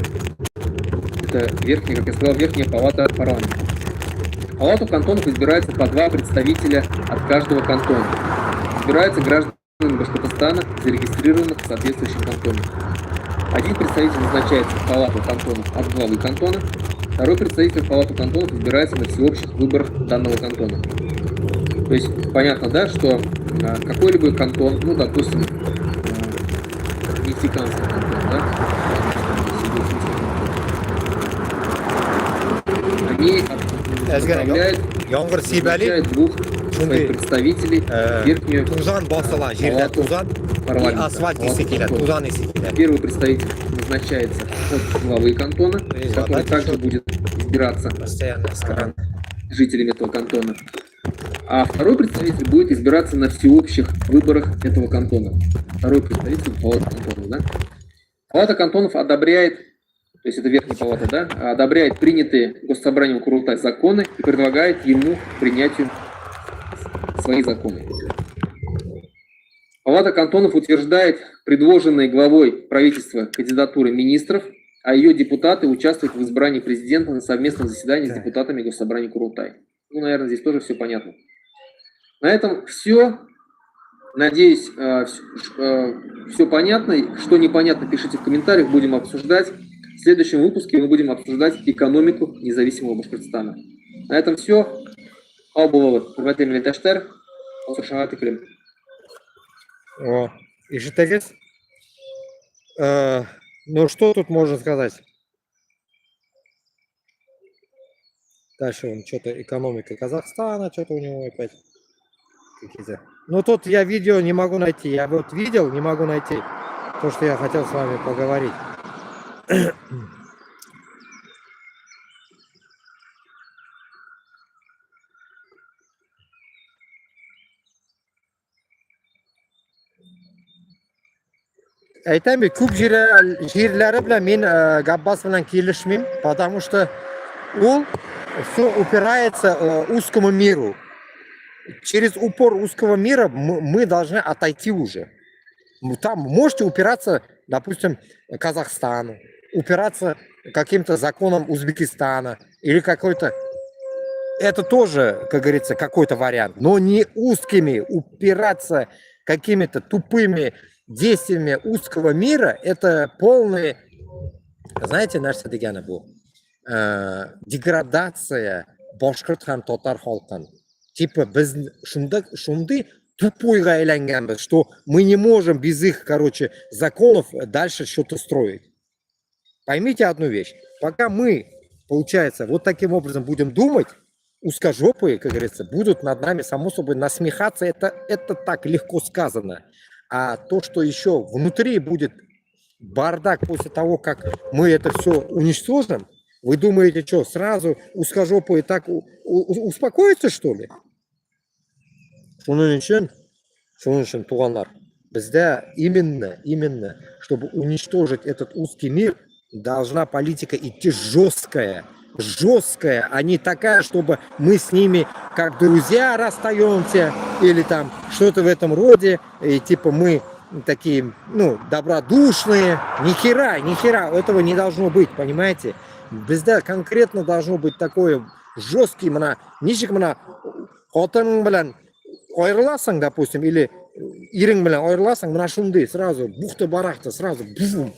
Это верхняя, как я сказал, верхняя палата парламента. В палату кантонов избирается по 2 представителя от каждого кантона. Избираются гражданами Башкортостана, зарегистрированных в соответствующем кантоне. Один представитель назначается в палату кантонов от главы кантона, второй представитель в палату кантонов избирается на всеобщих выборах данного кантона. То есть понятно, да, что какой-либо кантон, ну, допустим, мексиканский кантон, да, они назначают двух своих представителей в верхнюю парламента. Первый представитель назначается от главы кантона, который также будет избираться жителями этого кантона. А второй представитель будет избираться на всеобщих выборах этого кантона. Второй представитель палаты кантонов, да? Палата кантонов одобряет, то есть это верхняя палата, да, одобряет принятые Госсобранием Курултай законы и предлагает ему к принятию свои законы. Палата кантонов утверждает предложенные главой правительства кандидатуры министров, а ее депутаты участвуют в избрании президента на совместном заседании с депутатами Госсобрания Курултай. Ну, наверное, здесь тоже все понятно. На этом все. Надеюсь, все понятно. Что непонятно, пишите в комментариях, будем обсуждать. В следующем выпуске мы будем обсуждать экономику независимого Башкортостана. На этом все.
И Житовец. Ну, что тут можно сказать? Дальше он что-то экономика Казахстана, что-то у него опять какие-то. Ну, тут я видео не могу найти. Я вот видел, не могу найти то, что я хотел с вами поговорить. Айтамби, көп жерлері білән мен Габбас білән келішмеймін, потому что он все упирается узкому миру. Через упор узкого мира мы должны отойти уже. Там можете упираться, допустим, Казахстану, упираться каким-то законам Узбекистана или какой-то... Это тоже, как говорится, какой-то вариант. Но не узкими упираться какими-то тупыми действиями узкого мира. Это полный, знаете, нәрсе дегені бұл? Деградация башқұрт һәм татар халқын. Типа біз шундай тупойға айланганбыз, что мы не можем без их, короче, законов дальше что-то строить. Поймите одну вещь. Пока мы, получается, вот таким образом будем думать, узкожопые, как говорится, будут над нами, само собой, насмехаться. Это так легко сказано. А то, что еще внутри будет бардак после того, как мы это все уничтожим, вы думаете, что, сразу узкожопые так успокоятся, что ли? Шунun үшін туғандар, бізде именно, чтобы уничтожить этот узкий мир, должна политика идти жесткая, а не такая, чтобы мы с ними как друзья расстаемся или там что-то в этом роде, и типа мы такие, ну, добродушные. Ни хера, этого не должно быть, понимаете? Бізде конкретно должно быть такое жесткий, ничек отың білән ойрыласың, допустим, или ирің білән ойрыласың, шундай сразу бухты барақты, сразу бум,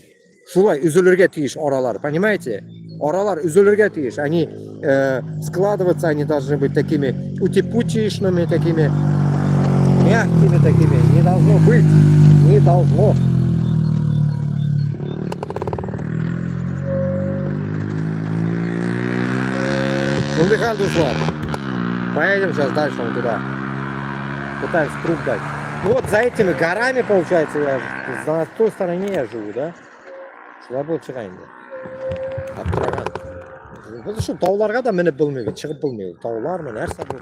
шулай үзілерге тиіш оралар, понимаете? Оралар үзілерге тиіш, они складываться, они должны быть такими утепучечными, такими мягкими, такими, не должно быть, не должно. Ну, Михаил Дуслав, поедем сейчас дальше вот туда. Пытаюсь круг дать. Ну вот за этими горами, получается, на той стороне я живу, да? Шылабыл шығайын да. Аптыраған. Бұл үшін тауларға да мініп білмейді, шығып білмейді. Таулар мен әрсе бұл.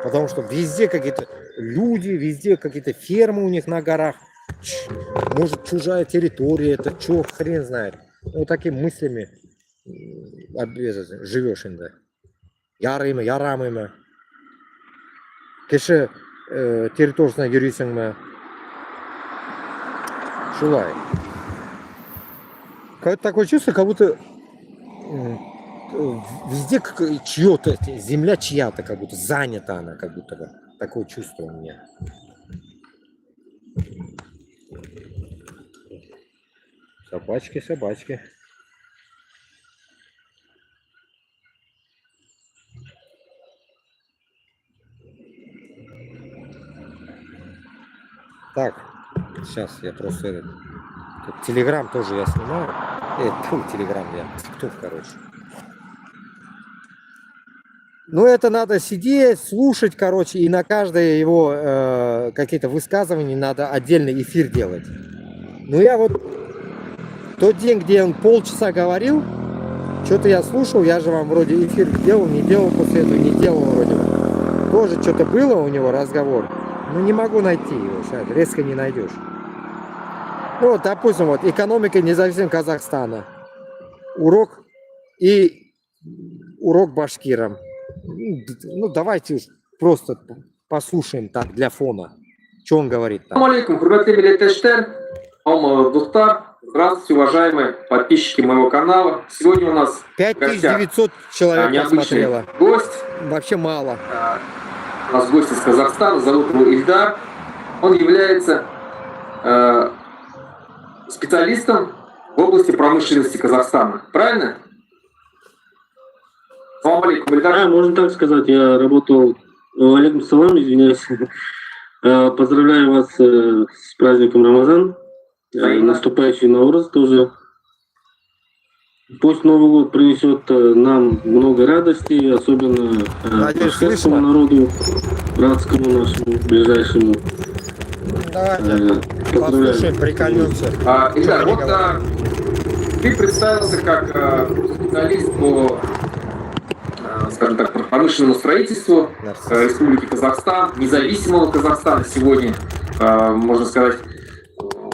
Потому что везде какие-то люди, везде какие-то фермы у них на горах. Может, чужая территория, это что, хрен знает. вот такими мыслями живешь иногда. Ярыймы, ярамыймы. Кеше территориясына йөрисеңме? Шулай. Такое чувство, как будто везде чье-то, земля чья-то, как будто занята она, как будто бы. Такое чувство у меня. Собачки, собачки. Так, сейчас я просто Телеграм тоже я снимаю. Телеграм я. TikTok, короче. Ну, это надо сидеть, слушать, короче, и на каждое его какие-то высказывания надо отдельный эфир делать. Ну, я вот тот день, где он полчаса говорил, что-то я слушал, я же вам вроде эфир делал, не делал после этого, не делал вроде. Тоже что-то было у него разговор. Ну, не могу найти его, сейчас резко не найдешь. Ну, вот, допустим, вот, экономика независимого Казахстана. Урок и урок башкирам. Ну, давайте просто послушаем так, для фона, что он говорит там.
Ассаламу алейкум, хурматли милләттәштәр, достар. Здравствуйте, уважаемые подписчики моего канала. Сегодня у нас
5900 человек посмотрело.
Гость.
Вообще мало.
У нас гость из Казахстана, зовут его Ильдар. Он является специалистом в области промышленности Казахстана. Правильно? Ассаламу алейкум, Ильдар.
Можно так сказать. Я работал... Алейкум салам, извиняюсь. Поздравляю вас с праздником Рамазан. Наступающий Наурыз тоже. Пусть Новый год принесет нам много радости, особенно башкирскому народу, братскому нашему, ближайшему.
Давайте послушаем, прикольнемся.
Ильдар, вот ты представился как специалист по, скажем так, промышленному строительству Республики Казахстан, независимого Казахстана сегодня, можно сказать,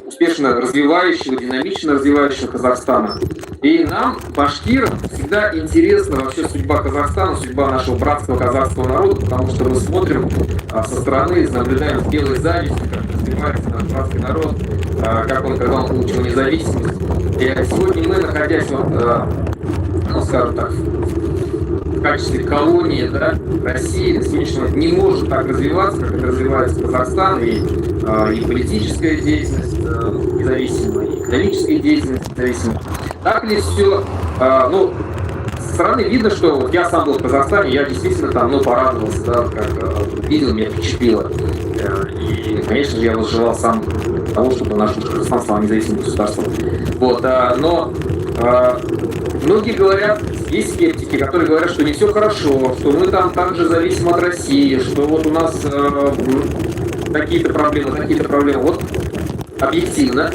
успешно развивающего, динамично развивающего Казахстана. И нам, башкирам, всегда интересна вообще судьба Казахстана, судьба нашего братского казахского народа, потому что мы смотрим со стороны, наблюдаем с белой завистью, как развивается наш братский народ, как он, когда он получил независимость. И сегодня мы, находясь, ну, скажем так, в качестве колонии, да, России, сегодня не может так развиваться, как это развивается Казахстан, и политическая деятельность независимая, и экономическая деятельность независимая. Так ли все? Ну, со стороны видно, что вот я сам был в Казахстане, я действительно там, ну, порадовался, да, как видел, меня впечатлило. И, конечно же, я возжелал сам того, чтобы наш Казахстан стал независимым государством. Вот, но многие говорят, есть скептики, которые говорят, что не все хорошо, что мы там также зависим от России, что вот у нас такие-то проблемы. Вот объективно.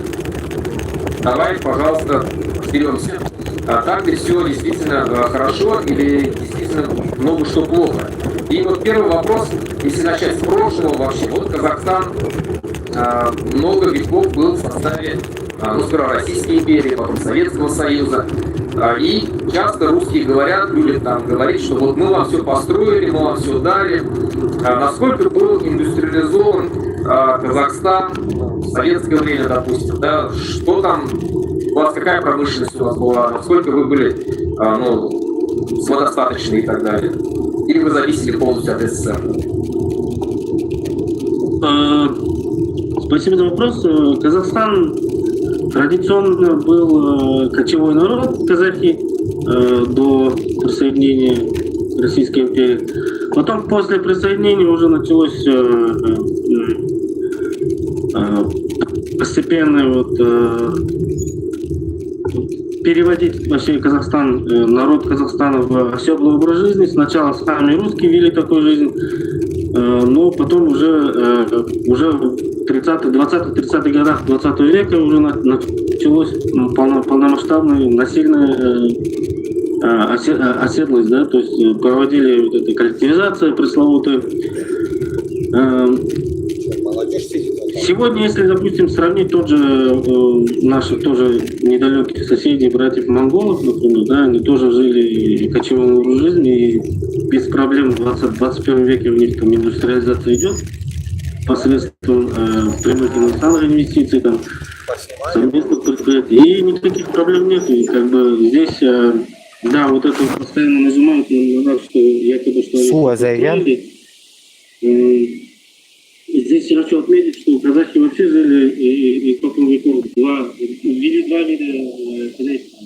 Давай, пожалуйста, разберемся. Так ли все действительно хорошо или действительно много что плохо? И вот первый вопрос, если начать с прошлого вообще. Вот Казахстан много веков был в составе, ну, сперва Российской империи, потом Советского Союза. И часто русские говорят, любят там говорить, что вот мы вам все построили, мы вам все дали. Насколько был индустриализован Казахстан в советское время, допустим, да, что там, у вас какая промышленность у вас была, насколько вы были, ну, самодостаточны и так далее, или вы зависели полностью от СССР?
Спасибо за вопрос. Казахстан традиционно был кочевой народ, казахи, до присоединения к Российской империи. Потом после присоединения уже началось постепенно вот, переводить вообще Казахстан, народ Казахстана в оседлый образ жизни. Сначала сами русские вели такую жизнь, но потом уже в 20-30-х годах 20 века уже началось полномасштабное насильное оседлость, да, то есть проводили вот эта коллективизация пресловутая. Сегодня, если, допустим, сравнить тот же наших тоже недалеких соседей, братьев монголов, например, да, они тоже жили и кочевым образом жизни, и без проблем в 21 веке у них там индустриализация идет посредством прямых иностранных инвестиций, там, совместных предприятий, и никаких проблем нет. И как бы здесь, да, вот это постоянно нажимают на нас, что якобы что они построили. Здесь я хочу отметить, что казахи вообще жили и сколько веков, ввели два вида хозяйства.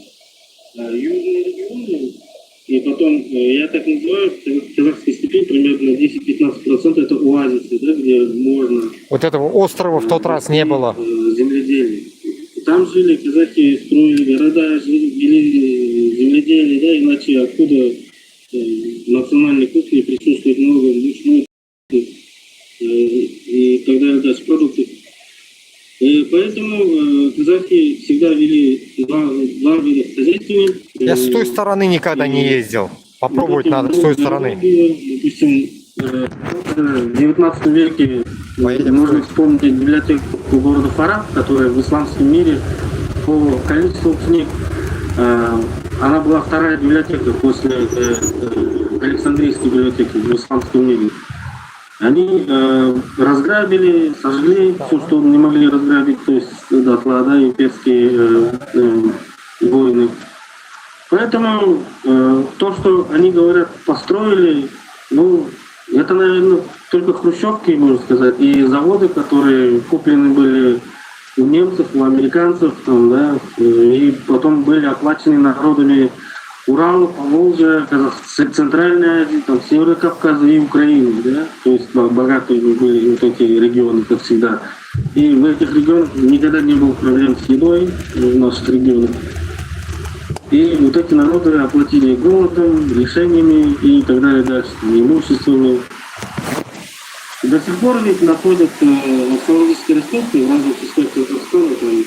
Южные регионы, и потом, я так называю, в казахской степи примерно 10-15% это оазисы, да, где можно...
Вот этого острова в тот раз не было.
Земледелие. Там жили казахи, строили города, вели земледелие, да, иначе откуда в национальной кухне присутствует много мучной и так далее, дальше продукты. И поэтому казахи всегда вели два вида хозяйства.
Я с той стороны никогда не ездил. Попробовать надо с той стороны.
Допустим, в 19 веке
Поедем
можно вспомнить библиотеку города Фараб, которая в исламском мире по количеству книг, она была вторая библиотека после Александрийской библиотеки в исламском мире. Они разграбили, сожгли все, что не могли разграбить, то есть дотла, да, имперские войны. Поэтому то, что они говорят, построили, ну, это, наверное, только хрущевки, можно сказать, и заводы, которые куплены были у немцев, у американцев, там, да, и потом были оплачены народами Урала, Поволжья, Центральной Азии, там, Северного Кавказа и Украины, да, то есть богатые были вот эти регионы, как всегда. И в этих регионах никогда не было проблем с едой в наших регионах. И вот эти народы оплатили голодом, лишениями и так далее дальше, имуществами. До сих пор ведь находят в Астрологической Республике, в разных частях Казахстана, там,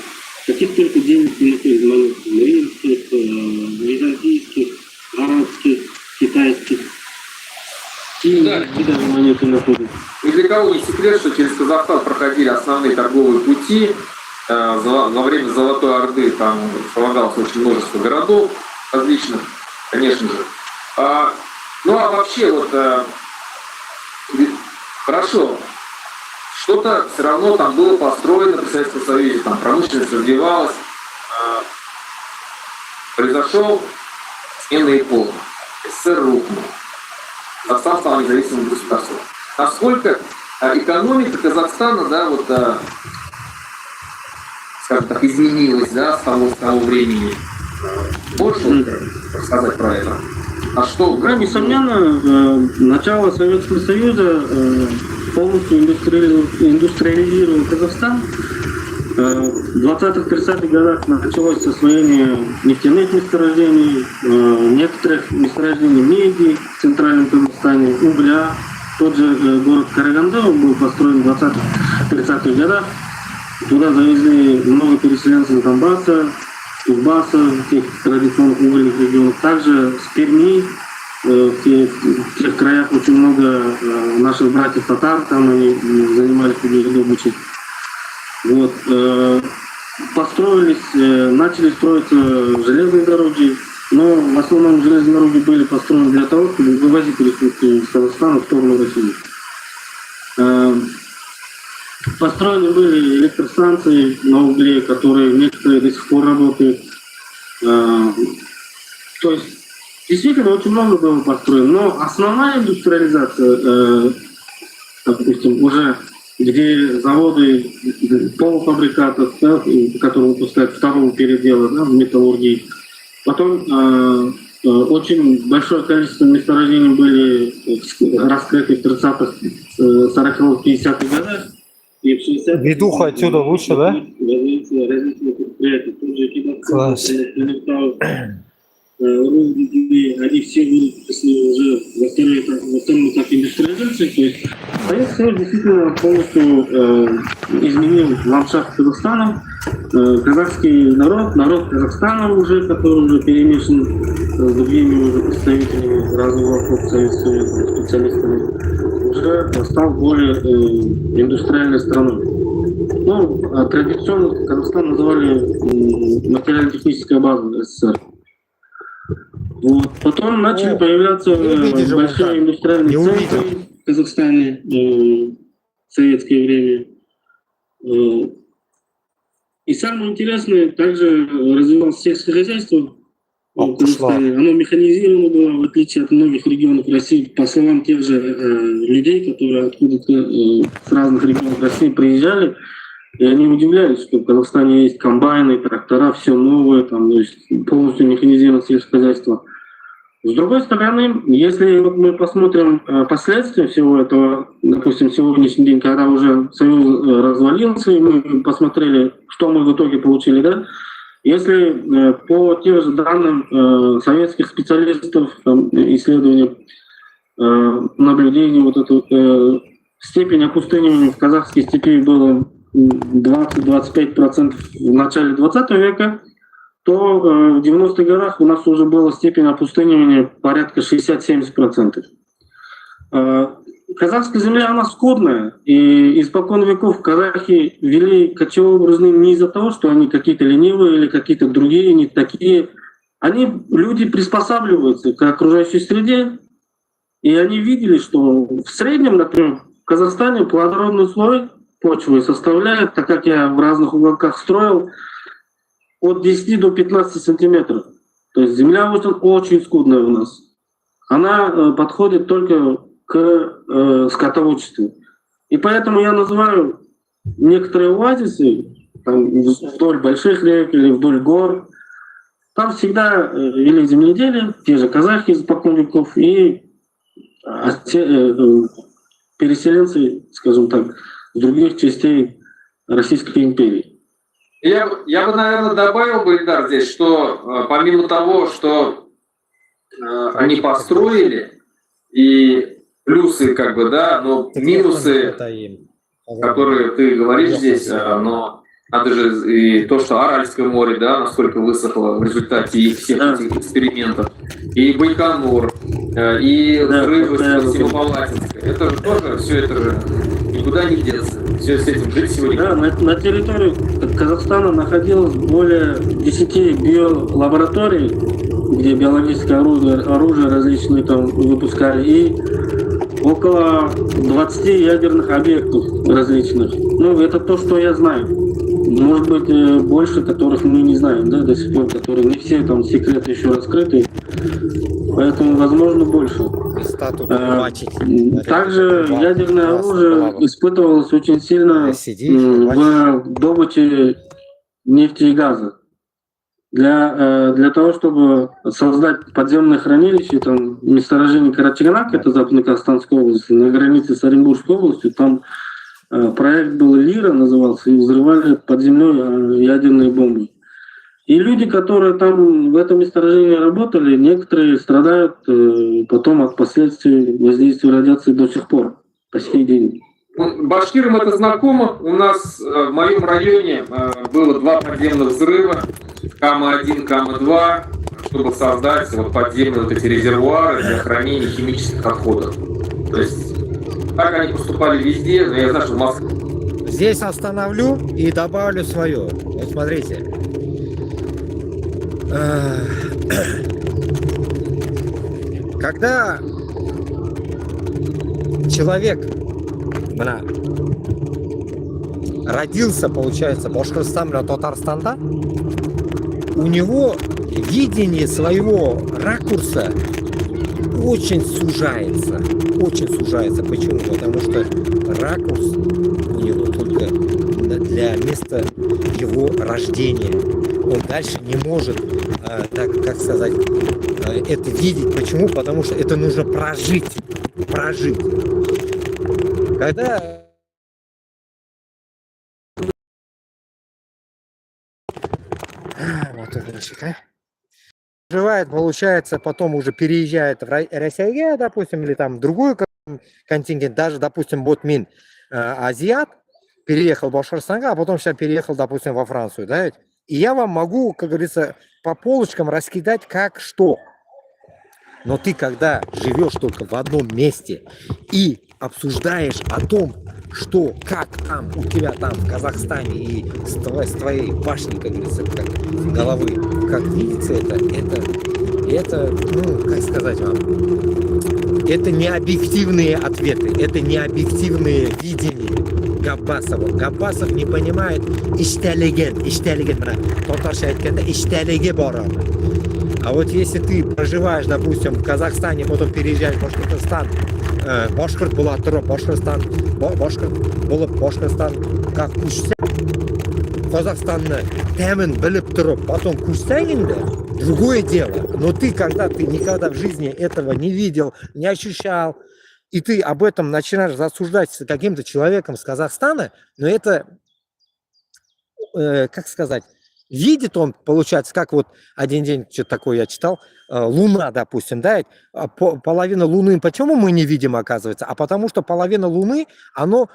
каких только денег не находят, монет, римских, византийских, арабских, китайских. И даже монеты находят.
И для кого не секрет, что через Казахстан проходили основные торговые пути. Во время Золотой Орды там располагалось очень множество городов различных, конечно же. Ну а вообще вот хорошо, что-то все равно там было построено при Советском Союзе, там промышленность развивалась, произошел смена эпохи, СССР рухнул, Казахстан стал независимым государством. Насколько экономика Казахстана, да, вот скажем так, изменилась, да, с того времени. Можешь рассказать про это? А что?
Да, несомненно, начало Советского Союза полностью индустриализировал Казахстан. В 20-30-х годах началось освоение нефтяных месторождений, некоторых месторождений меди в центральном Казахстане, угля. Тот же город Караганды был построен в 20-30-х годах. Туда завезли много переселенцев Донбасса, Кузбасса, тех традиционных угольных регионов. Также с Перми, в тех краях очень много наших братьев-татар, там они занимались угледобычей. Вот. Начали строиться железные дороги, но в основном железные дороги были построены для того, чтобы вывозить ресурсы из Казахстана в сторону России. Построены были электростанции на угле, которые некоторые до сих пор работают. То есть действительно очень много было построено, но основная индустриализация, допустим, уже где заводы полуфабрикатов, да, которые выпускают второго передела, да, в металлургии. Потом очень большое количество месторождений были раскрыты в 30-х, 40-х, 50-х годах. И в 60-х
Ведуха отсюда лучше, да? Класс.
Они все выросли уже во втором этапе индустриализации. То есть Советский Союз действительно полностью изменил ландшафт Казахстана. Казахский народ Казахстана уже, который уже перемешан с другими уже представителями разных вокруг Советского Союза, специалистами, уже стал более индустриальной страной. Ну, а традиционно Казахстан называли материально-техническая база СССР. Вот. Потом начали появляться большие индустриальные центры в Казахстане в советское время. И самое интересное, также развивалось сельское хозяйство. В Казахстане. Оно механизировано было, в отличие от многих регионов России, по словам тех же людей, которые откуда-то с разных регионов России приезжали, и они удивлялись, что в Казахстане есть комбайны, трактора, все новое, там, то есть полностью механизировано сельское хозяйство. С другой стороны, если вот мы посмотрим последствия всего этого, допустим, сегодняшний день, когда уже Союз развалился, и мы посмотрели, что мы в итоге получили, да, если по тем же данным советских специалистов, исследований, наблюдений, вот эту степень опустынивания в казахской степи было 20-25% в начале 20 века, то в 90-х годах у нас уже была степень опустынивания порядка 60-70%. Казахская земля, она скудная, и испокон веков казахи вели кочевой образ не из-за того, что они какие-то ленивые или какие-то другие, не такие. Люди приспосабливаются к окружающей среде, и они видели, что в среднем, например, в Казахстане плодородный слой почвы составляет, так как я в разных уголках строил, от 10 до 15 сантиметров. То есть земля очень скудная у нас. Она подходит только к скотоводчеству. И поэтому я называю некоторые оазисы там, вдоль больших рек или вдоль гор. Там всегда вели земледелие, те же казахи испокон веков и переселенцы, скажем так, с других частей Российской империи.
Я бы, наверное, добавил бы, Ильдар, здесь, что помимо того, что они построили, и плюсы, как бы, да, но минусы, которые ты говоришь здесь, но надо же и то, что Аральское море, да, насколько высохло в результате их всех этих экспериментов, и Байконур, и взрывы Семипалатинска. Это же тоже, все это же никуда не деться. Все с этим жить сегодня.
Да, на территории Казахстана находилось более 10 биолабораторий, где биологическое оружие различные там выпускали, и около 20 ядерных объектов различных. Ну, это то, что я знаю. Может быть, больше, которых мы не знаем, да, до сих пор, которые не все там секреты еще раскрыты. Поэтому, возможно, больше. Также ядерное оружие испытывалось очень сильно в добыче нефти и газа. Для того, чтобы создать подземное хранилище, там месторождение Карачаганак, это Западно-Казахстанская область, на границе с Оренбургской областью, там проект был Лира, назывался, и взрывали под землей ядерные бомбы. И люди, которые там в этом месторождении работали, некоторые страдают потом от последствий воздействия радиации до сих пор, по сей день.
Башкирам это знакомо. У нас в моем районе было 2 подземных взрыва, Кама-1, Кама-2, чтобы создать вот подземные вот эти резервуары для хранения химических отходов. То есть так они поступали везде, но я знаю, что в Москве.
Здесь остановлю и добавлю свое. Вот смотрите. Когда человек родился, получается, в Башкортостане, Татарстанда, у него видение своего ракурса очень сужается. Очень сужается. Почему? Потому что ракурс у него только для места его рождения. Он дальше не может, так как сказать, это видеть. Почему? Потому что это нужно прожить. Прожить. Когда вот это проживает, получается, потом уже переезжает в Россию, допустим, или там другой контингент, даже, допустим, Ботмин, азиат, переехал в Башкортостан, а потом сейчас переехал, допустим, во Францию, да, ведь? И я вам могу, как говорится, по полочкам раскидать как что. Но ты, когда живешь только в одном месте и обсуждаешь о том, что, как там у тебя там в Казахстане и с твоей башни, как говорится, как головы, как видится это, ну, как сказать вам, это не объективные ответы, это не объективные видения Габбасова. Габбасов не понимает иштелеген, татарша айтканда иштелеге барады. А вот если ты проживаешь, допустим, в Казахстане, потом переезжаешь в Башкортостан, башқұрт бола тұрып, башқұрт болып Башқұртстан как күшсе, Казахстанны тәмін біліп тұрып, потом күшсең енді, другое дело. Но ты, когда ты никогда в жизни этого не видел, не ощущал, и ты об этом начинаешь засуждать с каким-то человеком с Казахстана, но это, как сказать, видит он, получается, как вот один день, что-то такое я читал, Луна, допустим, да, половина Луны, почему мы не видим, оказывается? А потому что половина Луны, оно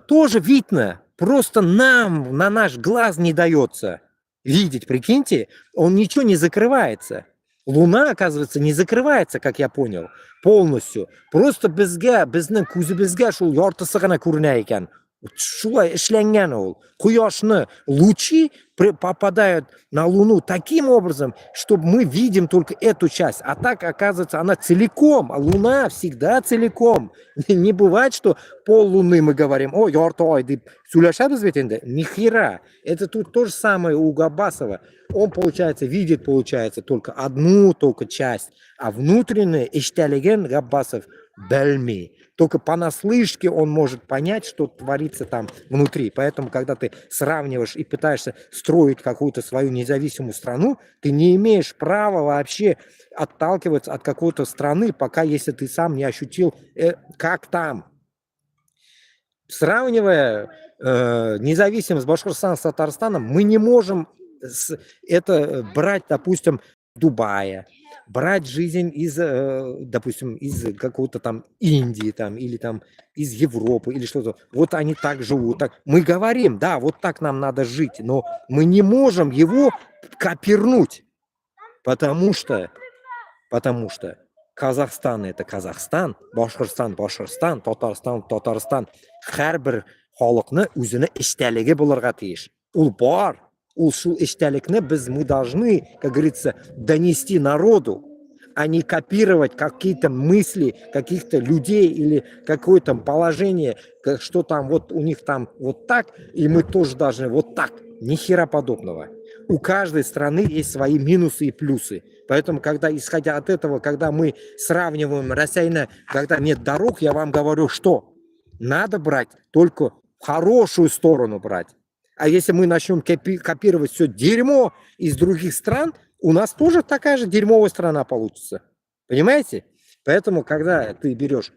тоже видно, просто нам, на наш глаз не дается видеть, прикиньте, он ничего не закрывается. Луна, оказывается, не закрывается, как я понял, полностью. Просто біздің көзімізге шул яртысы ғана көрінеді екен. Шулай эшләнгән ул. Кояшны лучи попадают на Луну таким образом, чтобы мы видим только эту часть. А так, оказывается, она целиком. А Луна всегда целиком. Не бывает, что пол Луны мы говорим, о, ярты ай, деп сөйләшәбез бит инде. Ни хера. Это тут то же самое у Габбасова. Он, получается, видит, получается, только одну только часть. А внутренне иштәлеген Габбасов бәлми. Только понаслышке он может понять, что творится там внутри. Поэтому, когда ты сравниваешь и пытаешься строить какую-то свою независимую страну, ты не имеешь права вообще отталкиваться от какой-то страны, пока если ты сам не ощутил, как там. Сравнивая независимость Башкортостана с Татарстаном, мы не можем это брать, допустим, Дубая, брать жизнь из, допустим, из какого-то там Индии там, или там из Европы или что-то. Вот они так живут. Так. Мы говорим, да, вот так нам надо жить, но мы не можем его копирнуть, потому что Казахстан это Казахстан, Башкортостан, Башкортостан, Татарстан, Татарстан. Һәрбер халыкны үзенә эчтәлеге булырга тиеш. Ул бар. Ушул эчтәлекне мы должны, как говорится, донести народу, а не копировать какие-то мысли каких-то людей или какое-то положение, что там вот у них там вот так, и мы тоже должны вот так. Ни хера подобного. У каждой страны есть свои минусы и плюсы. Поэтому, когда, исходя от этого, когда мы сравниваем рассеянно, когда нет дорог, я вам говорю, что надо брать только хорошую сторону брать. А если мы начнем копировать все дерьмо из других стран, у нас тоже такая же дерьмовая страна получится. Понимаете? Поэтому, когда ты берешь,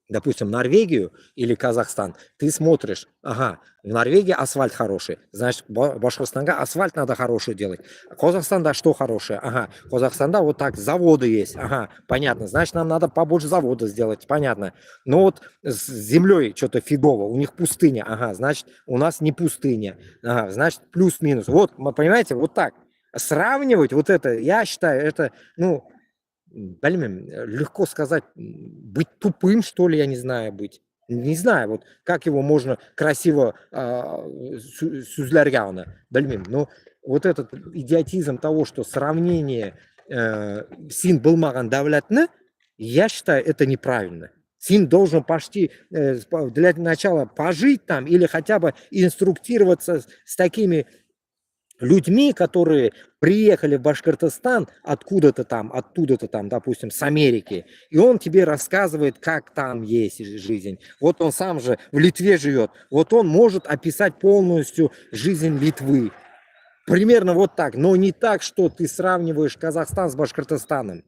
допустим, Норвегию или Казахстан, ты смотришь, ага, в Норвегии асфальт хороший, значит, в Башкортостане асфальт надо хороший делать. Казахстанда что хорошее? Ага, Казахстанда вот так, заводы есть, ага, понятно, значит, нам надо побольше завода сделать, понятно. Но вот с землей что-то фигово, у них пустыня, ага, значит, у нас не пустыня, ага, значит, плюс-минус. Вот, понимаете, вот так. Сравнивать вот это, я считаю, это, ну, блин, легко сказать, быть тупым, что ли, я не знаю, быть. Не знаю, вот как его можно красиво сюзляргауна, блин, но вот этот идиотизм того, что сравнение син былмаган давлятны, я считаю, это неправильно. Син должен почти для начала пожить там или хотя бы инструктироваться с такими людьми, которые приехали в Башкортостан откуда-то там, оттуда-то там, допустим, с Америки, и он тебе рассказывает, как там есть жизнь. Вот он сам же в Литве живет, вот он может описать полностью жизнь Литвы. Примерно вот так, но не так, что ты сравниваешь Казахстан с Башкортостаном.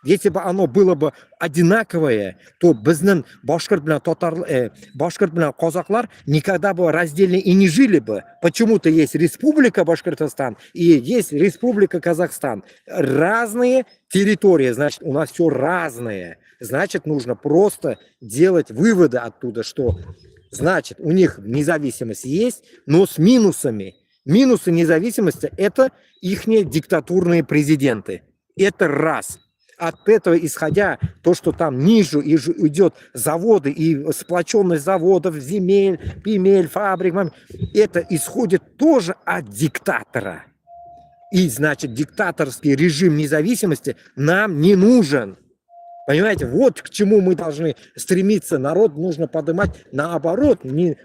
Если бы оно было бы одинаковое, то біздің башқұрт білән қазақтар никогда бы раздельно и не жили бы. Почему-то есть Республика Башкортостан и есть Республика Казахстан. Разные территории, значит, у нас все разное. Значит, нужно просто делать выводы оттуда, что, значит, у них независимость есть, но с минусами. Минусы независимости – это ихние диктатурные президенты. Это раз. от этого исходя, то, что там ниже идет заводы и сплоченность заводов, земель, пемель, фабрик, это исходит тоже от диктатора. И, значит, диктаторский режим независимости нам не нужен. Понимаете, вот к чему мы должны стремиться. Народ нужно поднимать наоборот, не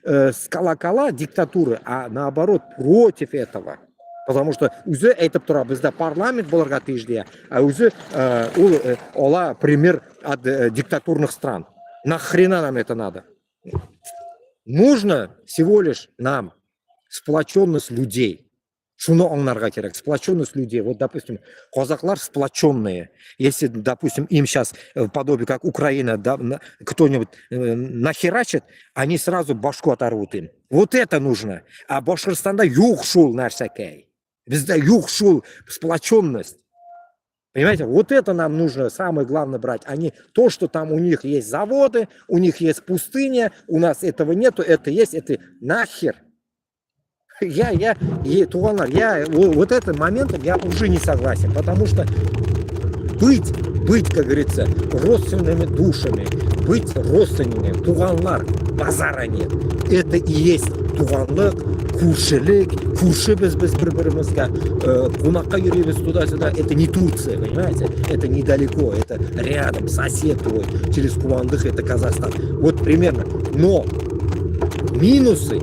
с колокола диктатуры, а наоборот против этого. Потому что уже это bizda парламент bo'lарга тиешli, а уже ола пример от диктатурных стран. Нахрена нам это надо? Нужно всего лишь нам сплоченность людей. Шуно аңларга керек, сплоченность людей. Вот, допустим, казаклар сплоченные. Если, допустим, им сейчас подобие, как Украина, да, кто-нибудь нахерачит, они сразу башку оторвут им. Вот это нужно. А Башкортостанда юг шул нәрсәкәй. Бездә юг шул сплоченность. Понимаете, вот это нам нужно самое главное брать. Они то, что там у них есть заводы, у них есть пустыня, у нас этого нету, это есть, это нахер. Вот этим моментом я уже не согласен, потому что быть, как говорится, родственными душами, быть родственниками, туганлар, базара нет. Это и есть туганлык, куршелик, курши без бір-бірімізге, кунаққа юрибіз туда-сюда. Это не Турция, понимаете? Это недалеко, это рядом, сосед твой, через Кувандык, это Казахстан. Вот примерно. Но минусы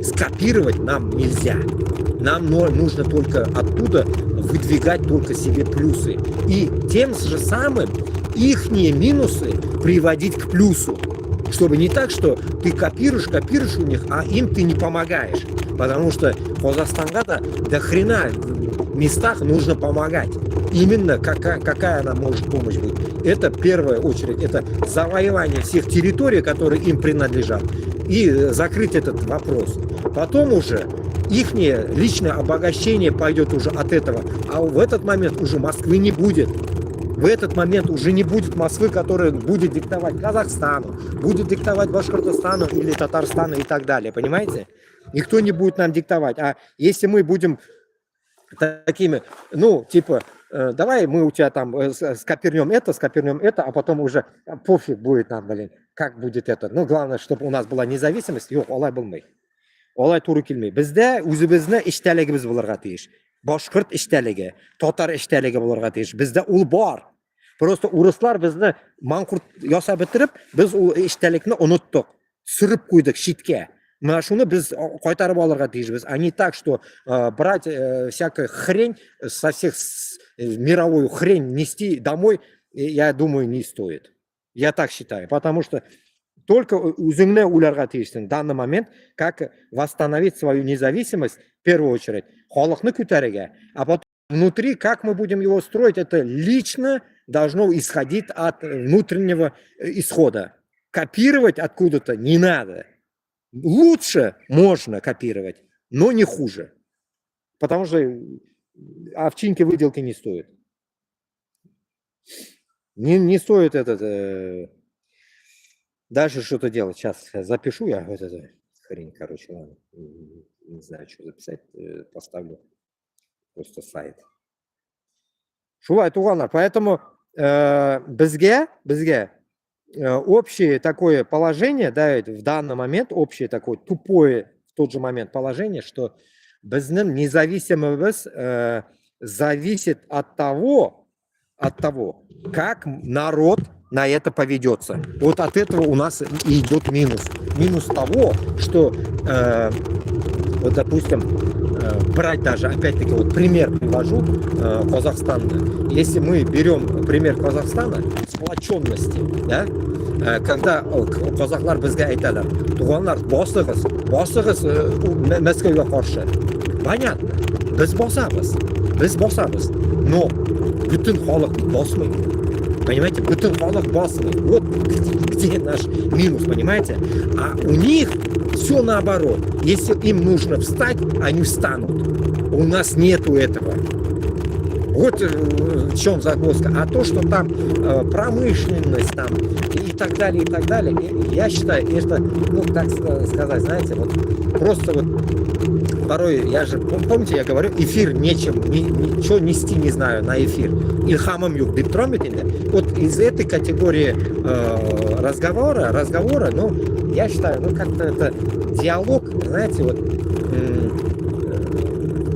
скопировать нам нельзя. Нам нужно только оттуда выдвигать только себе плюсы. И тем же самым ихние минусы приводить к плюсу. Чтобы не так, что ты копируешь у них, а им ты не помогаешь. Потому что Казахстанга-то до хрена в местах нужно помогать. Именно какая она может помощь быть. Это в первую очередь, это завоевание всех территорий, которые им принадлежат. И закрыть этот вопрос. Потом уже ихнее личное обогащение пойдет уже от этого. А в этот момент уже Москвы не будет. В этот момент уже не будет Москвы, которая будет диктовать Казахстану, будет диктовать Башкортостану или Татарстану и так далее. Понимаете? Никто не будет нам диктовать. А если мы будем такими, ну, типа, давай мы у тебя там скопирнем это, а потом уже пофиг будет нам, блин, как будет это. Ну, главное, чтобы у нас была независимость. Yok, олай болмай. Олай туры келмей. Бізде өзімізді іштәлігіміз боларға тиіш. Башқұрт іштәлігі, татар іштәлігі боларға тиіш. Бізде ол бар. Просто урыслар бізді маңқұрт яса бітіріп, біз ол іштәлікні ұныттық. Сүріп қойдық шитке. Мы шуны біз қайтарып алырға тиішбіз. А не так, что брать всякую хрень, со всех мировую хрень нести домой, я думаю, не стоит. Я так считаю. Потому что только үзіңне уларға тиішсің в данный момент, как восстановить свою независимость, в первую очередь, халықны көтеруге, а потом внутри, как мы будем его строить, это лично должно исходить от внутреннего исхода. Копировать откуда-то не надо. Лучше можно копировать, но не хуже. Потому что овчинки выделки не стоит. Не стоит этот... Дальше что-то делать. Сейчас запишу я вот эту хрень, короче, ладно. Не знаю, что записать. Поставлю просто сайт. Шулай туганлар. Поэтому бізге общее такое положение, да, в данный момент, общее такое тупое в тот же момент положение, что біздің независимость зависит от того, как народ на это поведется. Вот от этого у нас и идет минус. Минус того, что, вот допустим, брать даже, опять-таки, вот пример привожу Казахстана. Если мы берем пример Казахстана, сплоченности, да, когда казахлар бізге айтады, туғанлар, басығыз Мәскеуге қарсы. Понятно, біз басамыз, но бүтін халық басмайды. Понимаете, бүтін халық басмайды. Вот где наш минус, понимаете? А у них все наоборот. Если им нужно встать, они встанут. У нас нету этого. Вот в чем загвоздка. А то, что там промышленность там и так далее, я считаю, это, ну, так сказать, знаете, вот просто вот порой, я же, помните, я говорю, эфир ничего нести не знаю на эфир. Илхамом юг диптромитинде. Вот из этой категории разговора, ну, я считаю, ну, как-то это диалог, знаете, вот,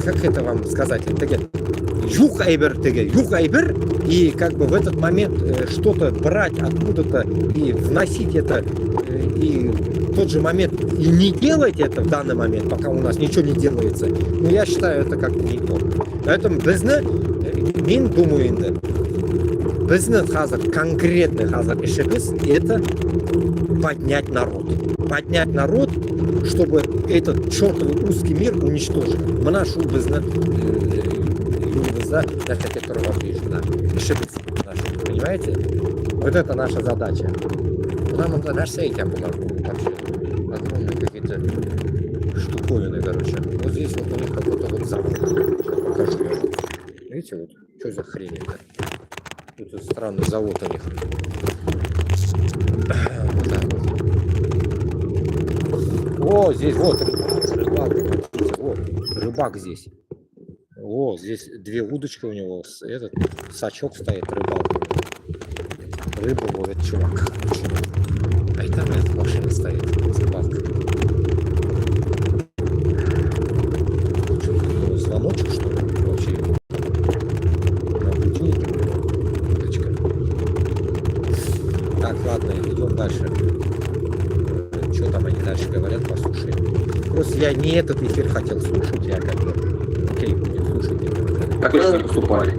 как это вам сказать, юг айбер, и как бы в этот момент что-то брать откуда-то и вносить это, и в тот же момент и не делать это в данный момент, пока у нас ничего не делается, ну, я считаю, это как-то не то. Поэтому мен думаю, бизнес конкретный ишибис это поднять народ, чтобы этот чертовый узкий мир уничтожить. Мы нашу бизнес который вам пишет, да, ишибис нашу, понимаете? Вот это наша задача. Нам это наш сейтям было вообще огромные какие-то штуковины, короче. Вот здесь вот у них какой-то вот завод. Сейчас покажу. Видите, вот, что за хрень это? Тут странный завод у них. Вот так вот. О, здесь вот рыбак. Вот, рыбак здесь. О, здесь две удочки у него. Этот сачок стоит, рыбалка. Рыбу ловит чувак. А и там эта машина стоит. Рыбалка. Что, звоночек, что ли? Вообще. Так, ладно, идем дальше. Что там они дальше говорят, послушаем. Просто я не этот эфир хотел слушать, я как бы... Окей, будем слушать.
Как они поступали?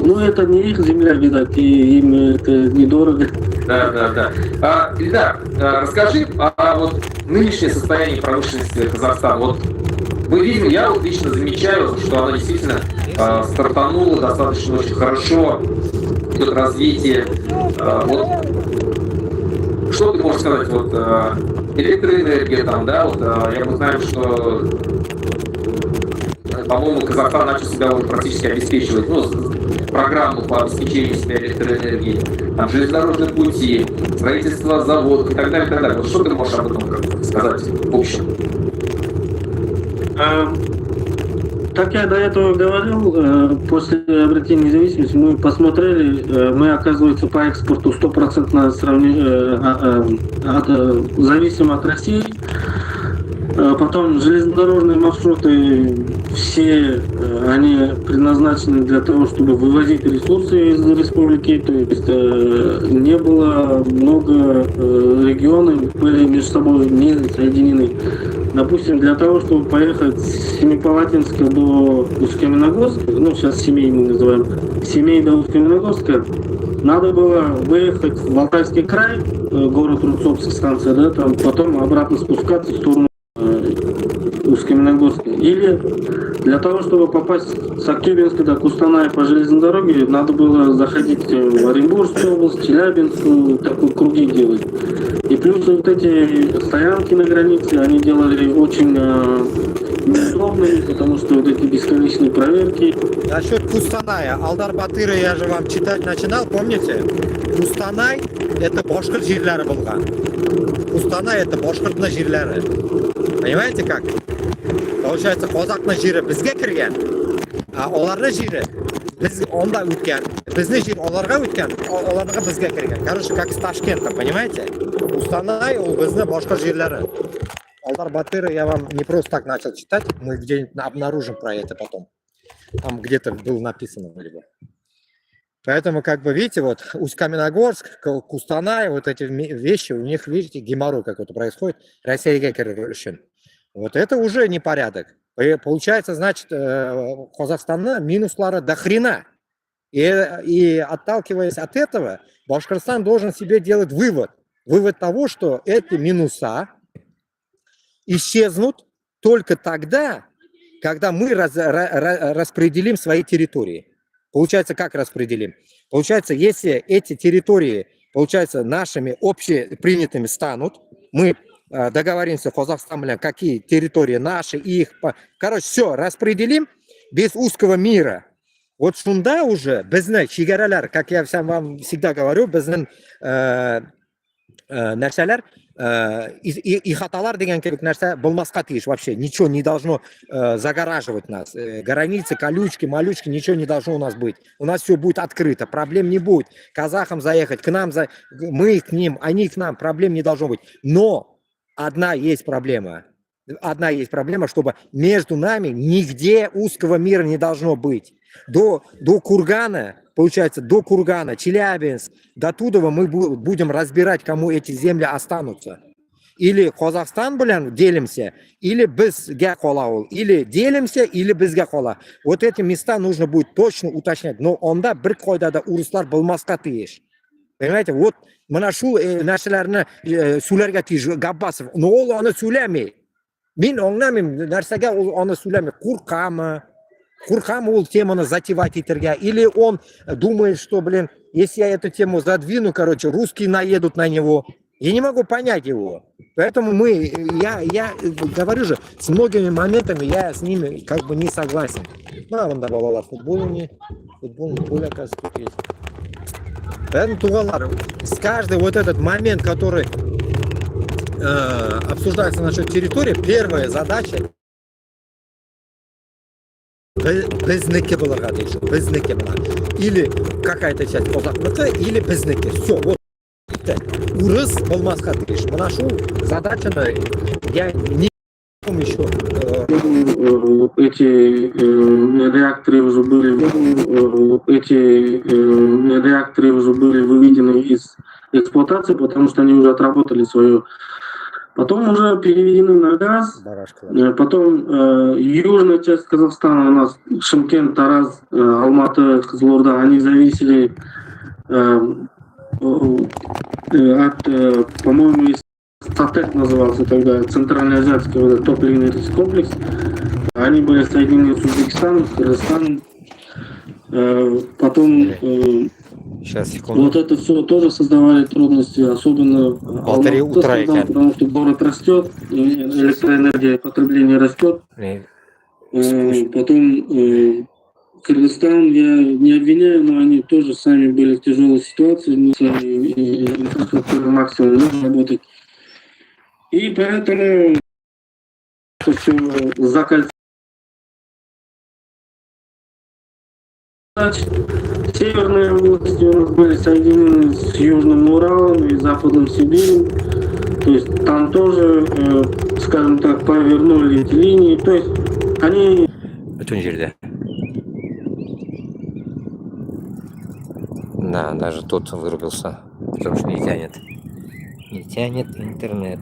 Ну, это не их земля, видать, и им это недорого.
Да. Ильдар, расскажи о вот нынешнее состояние промышленности Казахстана. Вот мы видим, я вот лично замечаю, что она действительно стартанула достаточно очень хорошо, идет развитие. Вот, что ты можешь сказать? Вот электроэнергия там, да, вот мы знаем, что по-моему, Казахстан начал себя уже практически обеспечивать, ну, программу по обеспечению себя электроэнергией, там, железнодорожные пути, строительство заводов и так далее, и так далее. Вот что ты можешь об этом сказать в общем?
Как я до этого говорил, после обретения независимости мы посмотрели, мы, оказывается, по экспорту 100% зависим от России. Потом железнодорожные маршруты, все они предназначены для того, чтобы вывозить ресурсы из республики, то есть не было много регионов, были между собой не соединены. Допустим, для того, чтобы поехать с Семипалатинска до Усть-Каменогорска, ну сейчас Семей мы называем, Семей до Усть-Каменогорска, надо было выехать в Алтайский край, город Рубцовская станция, да, там, потом обратно спускаться в сторону Усть-Каменогорска. Или для того, чтобы попасть с Актюбинска до Кустаная по железной дороге, надо было заходить в Оренбургскую область, Челябинскую, такой круги делать. И плюс вот эти стоянки на границе, они делали очень неудобными, потому что вот эти бесконечные проверки.
Насчет Кустаная, Алдар Батыра я же вам читать начинал, помните? Кустанай это башкирт жерлері болған. Кустанай это башкиртның жерлері. Понимаете как? Получается, қазақтың жері бізге кірген, а олардың жері біз онда өткен. Біздің жер оларға өткен, оларға бізге кірген. Короче, как с Ташкентом, понимаете? Кустанай ол біздің башкирт жерлері. Алдар Батыра я вам не просто так начал читать, мы где-нибудь обнаружим про это потом. Там где-то было написано либо. Поэтому, как бы, видите, вот Усть-Каменогорск, Кустанай, вот эти вещи, у них, видите, геморрой какой-то происходит. Россия решен. Вот это уже непорядок. И получается, значит, Казахстана минуслары до хрена. И отталкиваясь от этого, Башкортостан должен себе делать вывод. Вывод того, что эти минуса исчезнут только тогда, когда мы распределим свои территории. Получается, как распределим? Получается, если эти территории, получается, нашими общепринятыми станут, мы договоримся с Казахстаном, какие территории наши, их, короче, все, распределим без узкого мира. Вот шунда уже, безне, чигараляр, как я вам всегда говорю, безне, нәрселер, и хаталар деген керек нәрсе болмасқа тиіш вообще. Ничего не должно загораживать нас. Границы, колючки, малючки, ничего не должно у нас быть. У нас все будет открыто, проблем не будет. Казахам заехать, к нам, мы к ним, они к нам, проблем не должно быть. Но одна есть проблема. Одна есть проблема, чтобы между нами нигде узкого мира не должно быть. До Кургана, получается, до Кургана, Челябинск, до Тудова мы будем разбирать, кому эти земли останутся. Или Казахстан, делимся, или бізге қолауыл. Или делимся, или бізге қола. Вот эти места нужно будет точно уточнять. Но онда бір қойдада ұрыстар болмасқа тиіш. Понимаете, вот мына шу нәрселерні сөйлерге тиіш Габбасов. Но ол оны сөйлемей. Мен оңнамын нәрсеге ол оны сөйлемей. Куркам ол теманы затевать итерге. Или он думает, что, если я эту тему задвину, русские наедут на него. Я не могу понять его. Поэтому я говорю же, с многими моментами я с ними как бы не согласен. Ну, а вон добавила футбольный поле, оказывается, тут есть. Поэтому, тугалар, с каждый вот этот момент, который обсуждается насчет территории, первая задача безнеки была, или какая-то часть казахныкы, или безнеки. Все, вот. Урыс болмасқа тиіш. Мына шу задачаны я не помню еще.
Эти реакторы уже были выведены из эксплуатации, потому что они уже отработали свою. Потом уже переведены на газ. Потом южная часть Казахстана у нас, Шымкент, Тараз, Алматы, Кызылорда, они зависели от, по-моему, САТЭК назывался тогда, Центральноазиатский топливный комплекс. Они были соединены с Узбекистаном, с Кыргызстаном. Потом
сейчас, секунду.
Вот это все тоже создавали трудности, особенно Алматы, потому что город растет, электроэнергия, потребление растет. Потом Кыргызстан я не обвиняю, но они тоже сами были в тяжелой ситуации, не инфраструктуры максимум нужно работать. И поэтому все закольцовать. Северные области у нас были соединены с Южным Уралом и Западным Сибирью. То есть там тоже, скажем так, повернули эти линии. То есть они...
Да, даже тот вырубился, потому что не тянет. Не тянет интернет.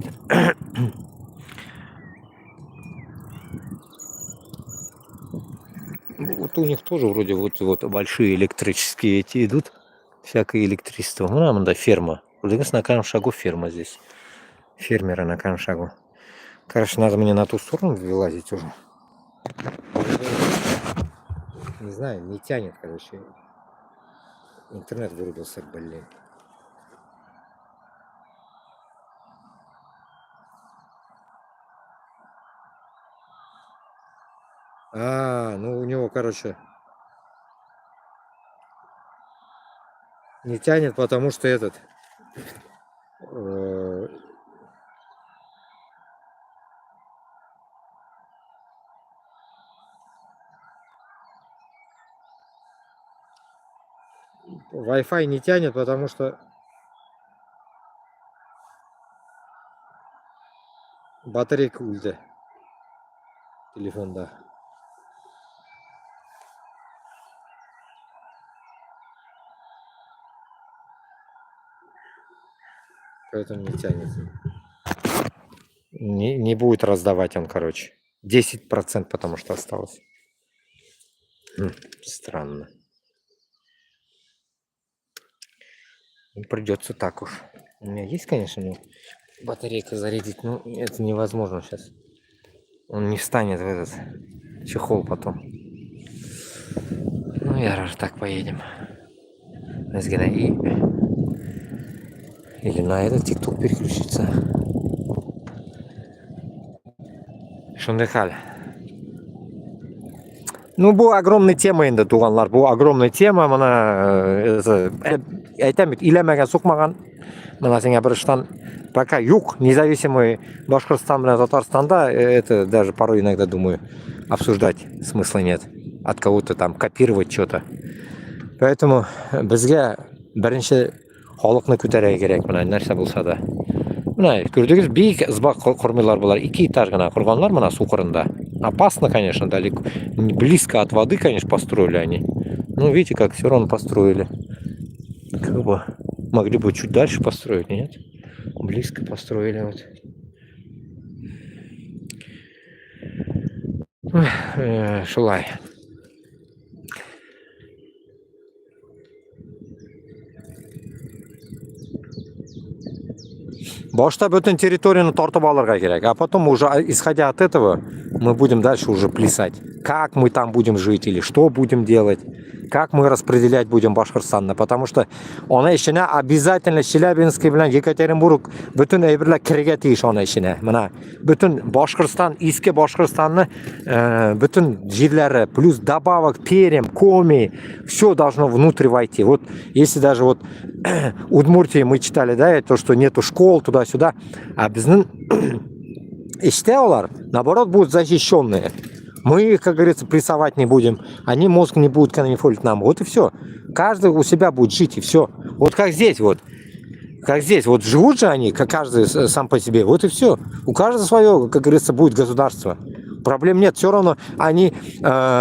Вот у них тоже вроде вот большие электрические эти идут. Всякое электричество. Ну, нам да ферма. На каждом шагу ферма здесь. Фермеры на каждом шагу. Короче, надо мне на ту сторону вылазить уже. Не знаю, не тянет, короче. Интернет вырубился, ну у него, короче, не тянет, потому что этот... Wi-Fi не тянет, потому что батарейка ульді. Телефонда. Поэтому не тянет. Не будет раздавать он, короче. 10%, потому что осталось. Странно. Придется так уж. У меня есть, конечно, но батарейка зарядить, но это невозможно сейчас. Он не встанет в этот чехол потом. Ну, я так поедем. Или на этот ТикТок переключиться. Шундехаль. Ну, бұл огромный тема енді туғанлар. Бұл огромный тема. Мына айтам, илемеген соқмаған. Мына сеңе бір штан пока юг, независимый Башкортостан и Татарстанда, это даже порой иногда думаю, обсуждать смысла нет. От кого-то там копировать что-то. Поэтому бізге бірінші халықны көтеруге керек мына нәрсе болса да. Мына көрдіңіз, биік ызба құрмилар бұлар 2 этаж ғана құрғанлар мына су қырында. Опасно, конечно, далеко, близко от воды, конечно, построили они. Ну, видите, как все равно построили. Как бы могли бы чуть дальше построить, нет? Близко построили вот. Шулай. Башта bütün территорию тартып алырга керек, а потом уже, исходя от этого, мы будем дальше уже плясать. Как мы там будем жить или что будем делать, как мы распределять будем Башкортостанны, потому что она ішіне обязательно Челябинский bilan Екатеринбург bütün эйберлер кірге тиіш она ішіне. Мына bütün Башкортостан, ескі Башкортостанны bütün жерлері плюс добавок Пермь, Коми, все должно внутрь войти. Вот если даже вот Удмуртии мы читали, да, то, что нету школ туда-сюда, а біздің іште олар, наоборот, будут защищенные. Мы их, как говорится, прессовать не будем, они мозг не будут канализовать нам, вот и все. Каждый у себя будет жить, и все. Вот как здесь, вот. Как здесь, вот живут же они, как каждый сам по себе, вот и все. У каждого свое, как говорится, будет государство. Проблем нет, все равно они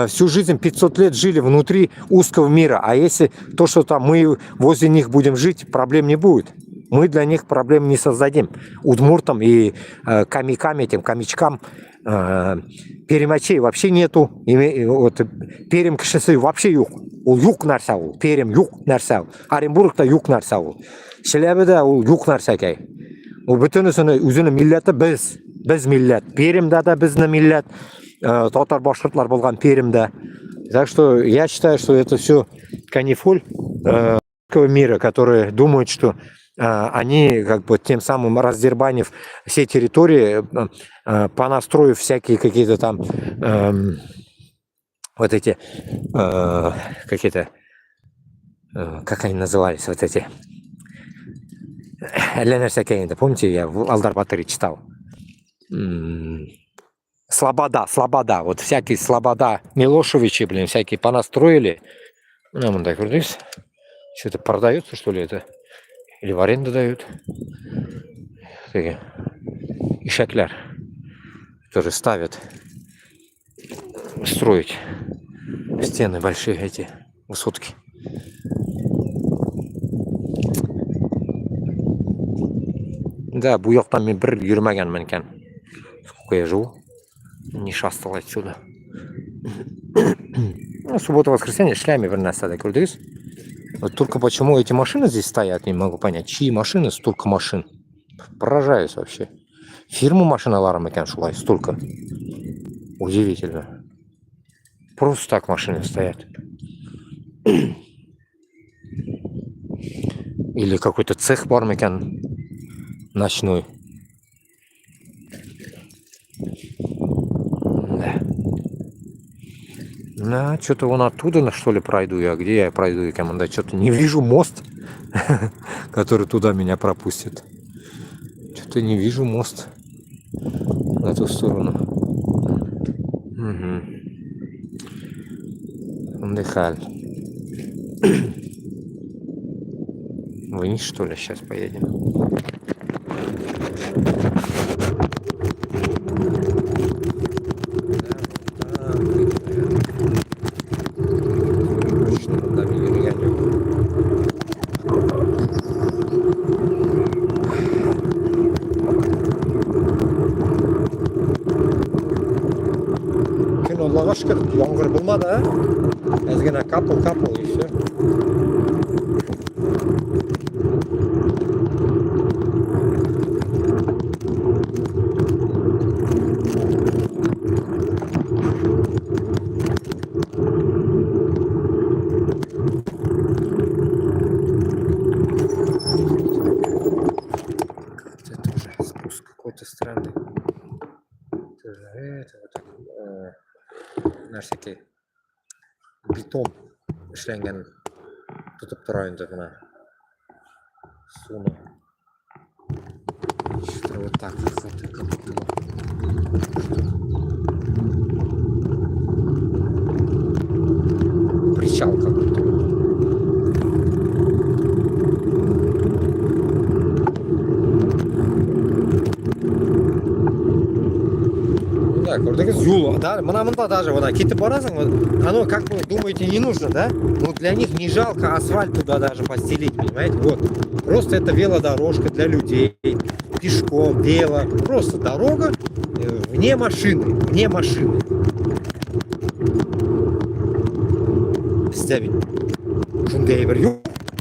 всю жизнь, 500 лет жили внутри узкого мира. А если то, что там мы возле них будем жить, проблем не будет. Мы для них проблем не создадим. Удмуртам и камикам, этим камичкам, перемачей вообще нету. И вот Пермь кішісі вообще юг. Ол юг нәрсе ол. Пермь юг нәрсе ол. Оренбургта юг нәрсе ол. Челябіде ол юг нәрсе кей. Ол бүтінісіні өзінің милләті біз. Біз милләт. Пермьда да біздің милләт. Татар башқұртлар болған Пермьда. Так что я считаю, что это все канифоль мира, которые думают, что они как бы тем самым раздербанив все территории, понастроив всякие какие-то там вот эти какие-то, как они назывались, вот эти помните, я в Алдар-Батыре читал. Слобода, вот всякие Слобода, Милошевичи, блин, всякие понастроили. Ну, мы так вроде, что-то продается, что ли, это? Или в аренду дают. Такие ишакляр, которые ставят строить стены большие, эти высотки. Да, буяқтан мен бір жүрмәгенмін екен. Сколько я живу, не шастал отсюда. Ну, суббота-воскресенье шлями бір нәрсе көрдіңіз. Вот только почему эти машины здесь стоят, не могу понять. Чьи машины, столько машин. Поражаюсь вообще. Фирму машиналарым екен шулай, столько. Удивительно. Просто так машины стоят. Или какой-то цех бар екен ночной. Да. Да, что-то вон оттуда, что ли, пройду я. Где я пройду? Я команда, что-то не вижу мост, который туда меня пропустит. Что-то не вижу мост на ту сторону. Угу. Отдыхали. Вниз, что ли, сейчас поедем? Аллаға шүкір, яңғыр болмады, а? Әзгена капыл и все. Это тоже спуск какой-то странный. Нәрсеке бетон ішленген тұтып тұрайын деп мына суны Что вот так вот. Причал какой-то. Да, көрдіңіз юл, да, мында даже вот кетіп барасың, вот, оно, как вы думаете, не нужно, да? Ну, для них не жалко асфальт туда даже постелить, понимаете? Вот, просто это велодорожка для людей, пешком, вело, просто дорога вне машины, вне машины. Бізде шундай бір юл,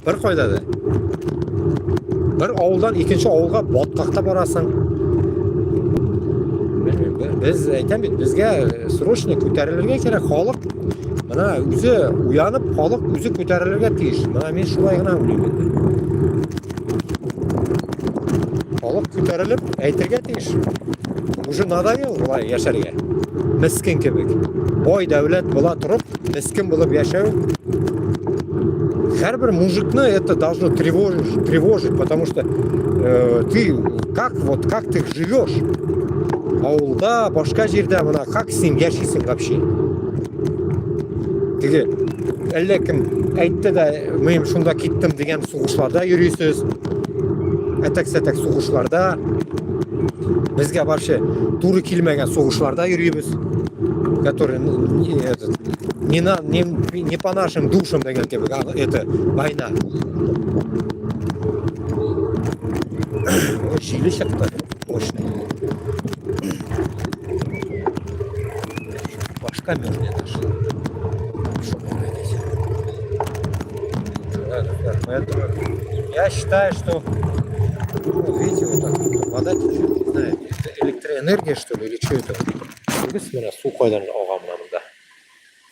бір қойдады. Бір ауылдан екінші ауылға ботқақта барасың. Biz aytamiz, bizga срочно ko'tarilirga kerak, xalq mana o'zi uyanib, xalq o'zi ko'tarilirga tegish. Mana men shunaygina o'ylayman. Xalq ko'tarilib aytirga tegish. Уже надоел bular yasharga. Miskin kebek. Boy davlat bo'la turib, miskin bo'lib yashau. Har bir mujikni это должно тревожить, потому что ты как ты живешь? Ауылда, башка жерде, мына как сен яшайсың вообще? Теге әллә кем әйтте дә, мен шунда киттем деген сугышларда йөрисез. Әтәк-сәтәк сугышларда. Безгә барча туры килмәгән сугышларда йөрибез. Которые не по нашим душам деген кебек, это война. Җиле чыкты. Мощный. Башка мерзнет аж. Поэтому я считаю, что видите, вот так вот, вода течет, не знаю, это электроэнергия, что ли, или что это? Видите, мына су қойдан алғам мында.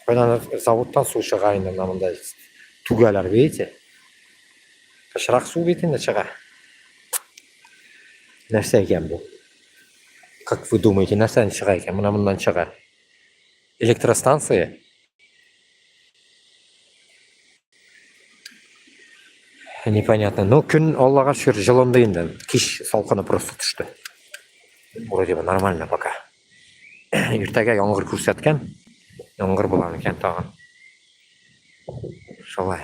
Қойдан заводтан су шығайын мында. Тугалар, видите? Кішірақ су бетінде шыға. Нәрсе екен бұл? Как вы думаете, нәрседен шыға екен? Мындан шыға. Электростанция. Непонятно. Но күн Аллаға шүкір жылынды енді. Кеш салқыны просто түшті. Вроде бы нормально пока. Ертеге яңғыр көрсеткен. Яңғыр болған екен тағын. Шалай.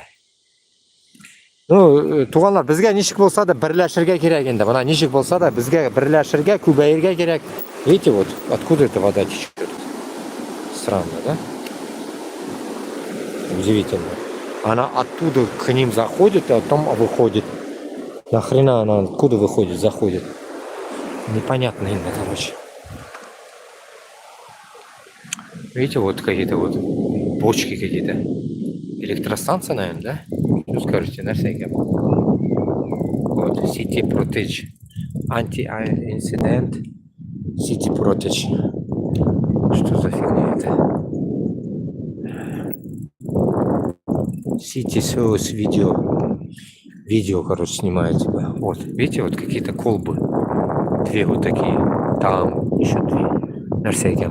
Ну, туғанлар, бізге нешік болса да бірләшірге керек енді. Мына нешік болса да бізге бірләшірге, көбәйірге керек. Видите, вот откуда эта вода течет? Странно, да? Удивительно. Она оттуда к ним заходит, а потом выходит. Нахрена она откуда выходит, заходит? Непонятно именно, короче. Видите, вот какие-то вот бочки какие-то. Электростанция, наверное, да? Что скажете, на всякий. Вот, City Protege. Anti-incident City Protege. Что за фигня это? City SOS видео, короче, снимает типа. Вот, видите, вот какие-то колбы. Две вот такие. Там еще две. На всякий.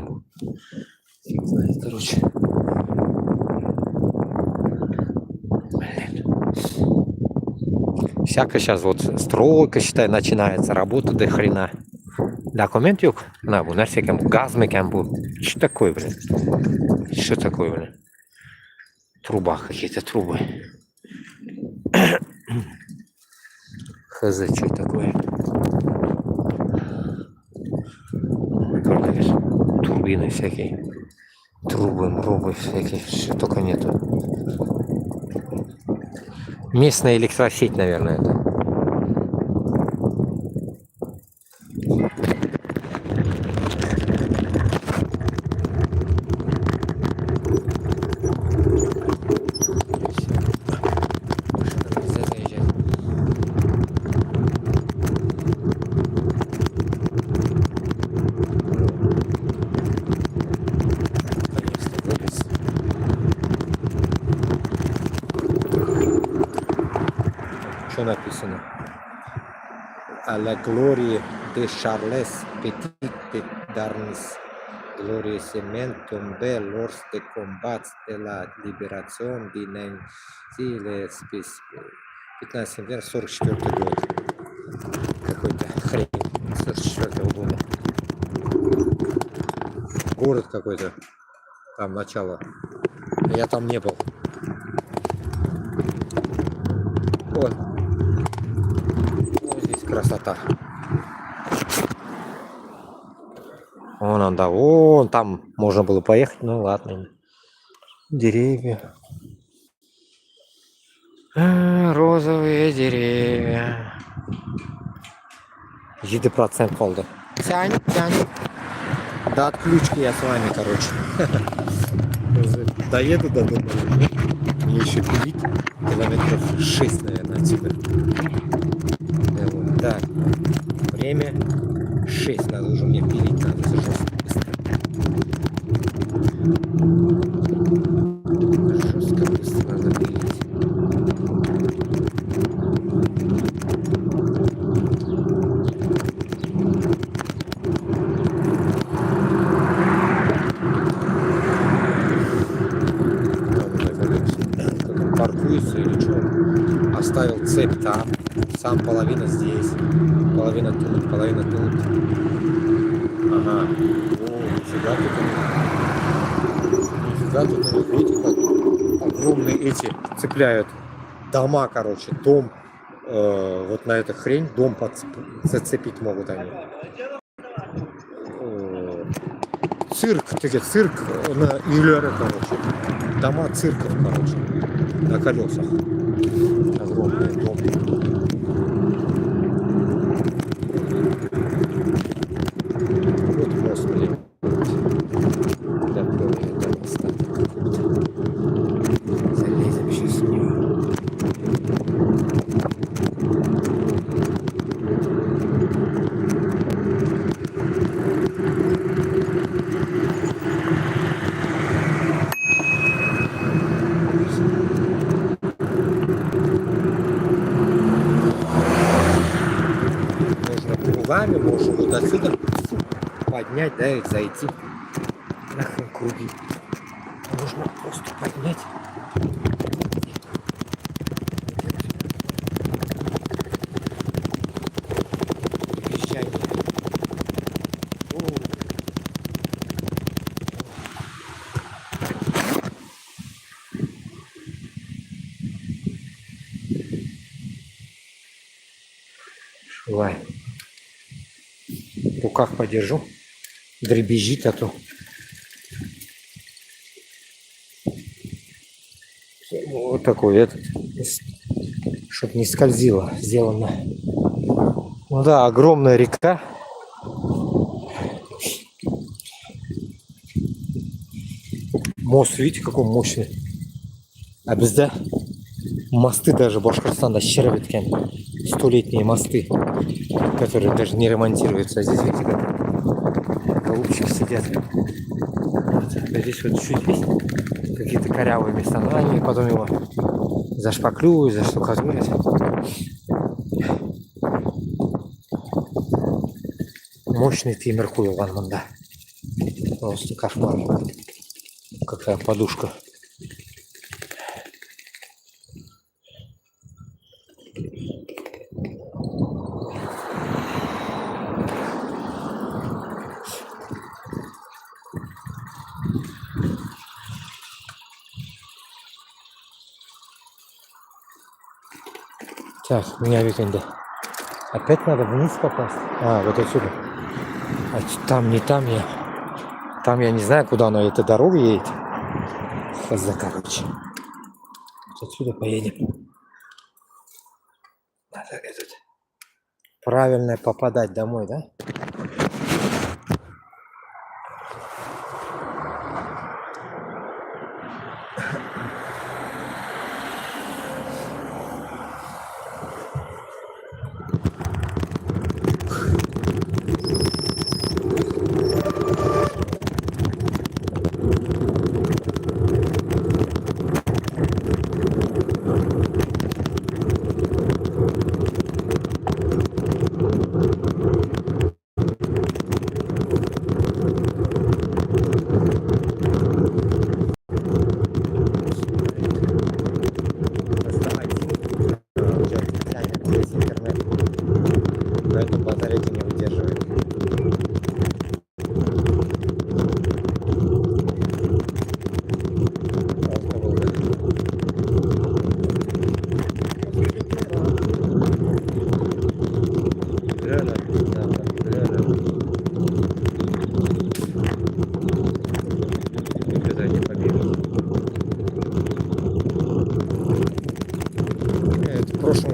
Фиг знает, короче. Всяко сейчас вот стройка, считай, начинается, работа до хрена. Документ yok. На, bu nerse bu gaz mekan bu. Что такое, блин? Что такое, блин? Труба, какие-то трубы. Хз, что такое? Турбины всякие. Трубы всякие. Что только нету. Местная электросеть, наверное, это. Что написано? À la gloire de Charles Petit d'Arnis, glorieusement tombé lors des combats de la libération de Nancy, le 15 44 год. Какой-то хрень. город какой-то. Там начало. Я там не был. Вот. Вот здесь красота. Вон он, да, вон там можно было поехать, ну ладно. Деревья. Розовые деревья. 7% колды. Тянет. До отключки я с вами, короче. Доеду до дома. Мне еще пилить километров 6, наверное, отсюда. Так, время 6. Надо уже мне пилить, надо жестко. Жестко быстро надо пилить. Паркуется или что? Оставил цепь там, сам половина здесь, половина тут. Ага. О, нифига тут, видите, как огромные эти цепляют дома, короче, дом, вот на эту хрень, дом зацепить могут они. Цирк на Миллера, короче. Дома цирков, короче, на колесах. Огромный дом. Вот мост, блин. Такое это место. Залезем сейчас в него. Можно вот отсюда поднять, да, и зайти. Нахрен круги. Можно просто поднять. Вещание. Шувай. В руках подержу, дребезжит, а то вот такой этот, чтобы не скользило, сделано. Ну да, огромная река. Мост, видите, какой мощный. А без да, мосты даже Башкортостана щеровитки, 100-летние мосты, которые даже не ремонтируются. А здесь, видите, как голубчики сидят. Вот. А здесь вот чуть есть какие-то корявые места, но они потом его зашпаклюют, заштукатурят. Мощный ты Меркурий Ванман, да. Просто кошмар. Какая подушка. Так, меня викенда. Опять надо вниз попасть. А, вот отсюда. А там, не там я. Там я не знаю, куда она эта дорога едет. Хз, короче. Вот отсюда поедем. Надо этот правильно попадать домой, да?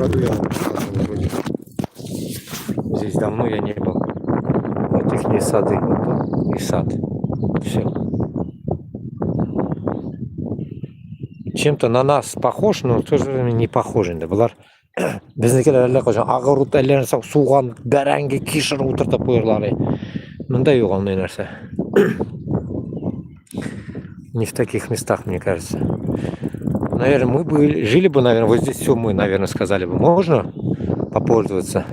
году я вам рассказывал вроде. Здесь давно я не был. Вот их не сады. Вот и сад. Все. Чем-то на нас похож, но в то же время не похож. Бұлар біздікілер әлі қойған ағырут әлерін суған бәрәңге кешір отыртып қойырлары. Мындай yok ондай нәрсе. Не в таких местах, мне кажется. Наверное, мы бы жили бы, наверное, вот здесь все мы, наверное, сказали бы, можно попользоваться.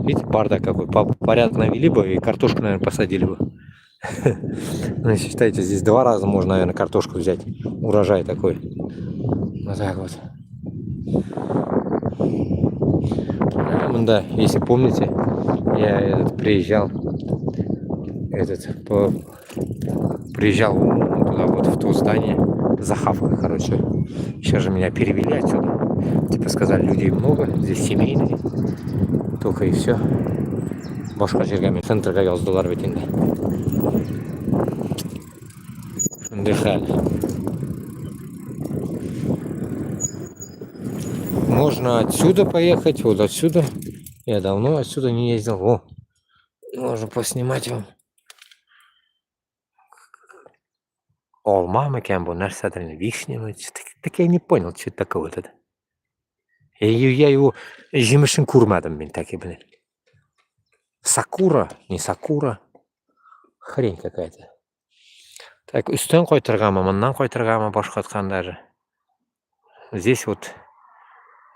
Видите, бардак какой. Порядок навели бы и картошку, наверное, посадили бы. Ну, считайте, здесь 2 раза можно, наверное, картошку взять. Урожай такой. Вот так вот. Да, если помните, я приезжал туда вот в то здание за хавкой, короче. Сейчас же меня перевели отсюда. Типа сказали, людей много, здесь семейные. Только и все. Башка жерге центрға жаздылар бит инде. Дыхали. Можно отсюда поехать, вот отсюда. Я давно отсюда не ездил. О, можно поснимать вам. Олма мекен был, наш садрин вишня. Так я не понял, что это такое вот это. Я его жемешин курмадом, блин, так и, блин. Сакура, не сакура. Хрень какая-то. Так, үстен қойдырғанмын, мыннан қойдырғанмын, башқа айтқан даже. Здесь вот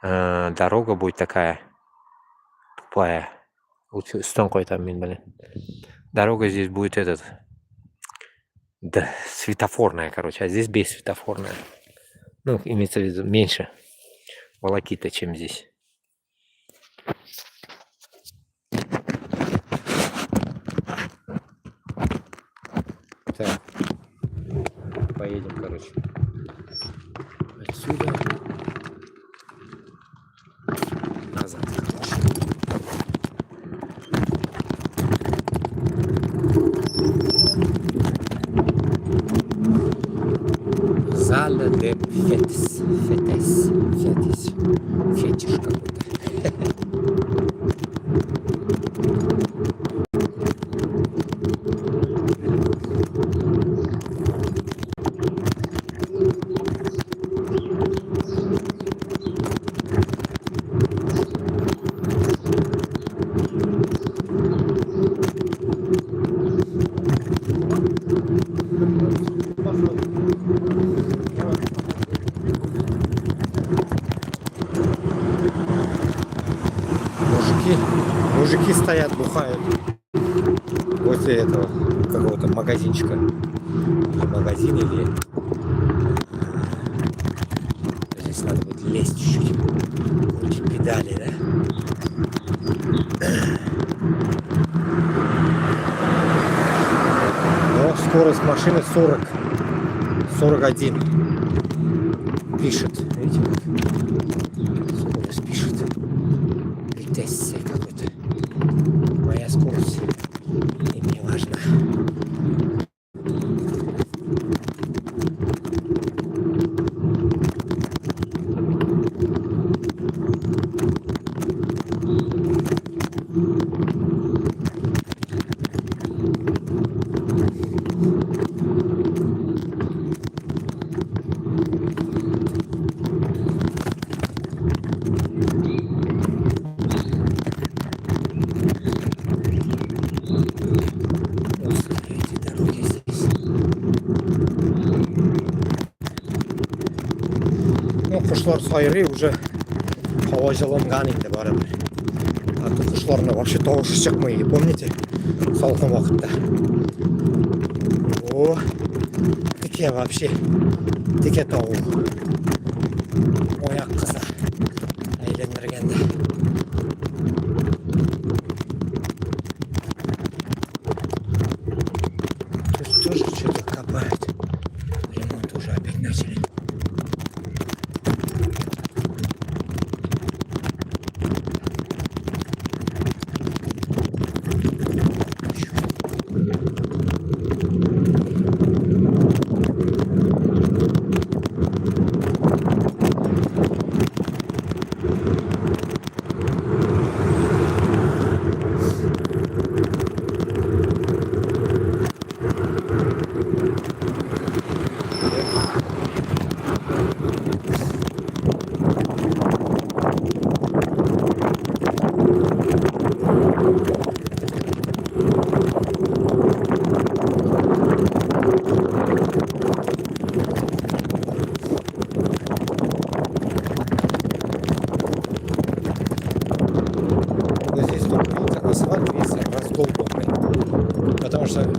дорога будет такая тупая. Лучше үстен қойдырғанмын мен, блин. Дорога здесь будет да, светофорная, короче, а здесь бессветофорная. Ну, имеется в виду меньше волокита, чем здесь. Так, поедем, короче, отсюда назад, короче. Зала де фетиш какой-то. Мужики стоят, бухают возле этого какого-то магазинчика. Или магазин, или... Здесь надо будет лезть чуть-чуть. Крутить педали, да? Но скорость машины 41 пишет. Видите, скорость пишет. Витессе какой-то. Моя скорость им не важна. Құшылар сайры уже хава жылынған енді барып. А то құшыларына вообще дауысы шықмайды, помните? Салқын уақытта. О, тіке вообще. Тіке тауы. Ояқ қызы. Әйлендіргенде. Тут тоже что-то копают. Ремонт уже опять начали.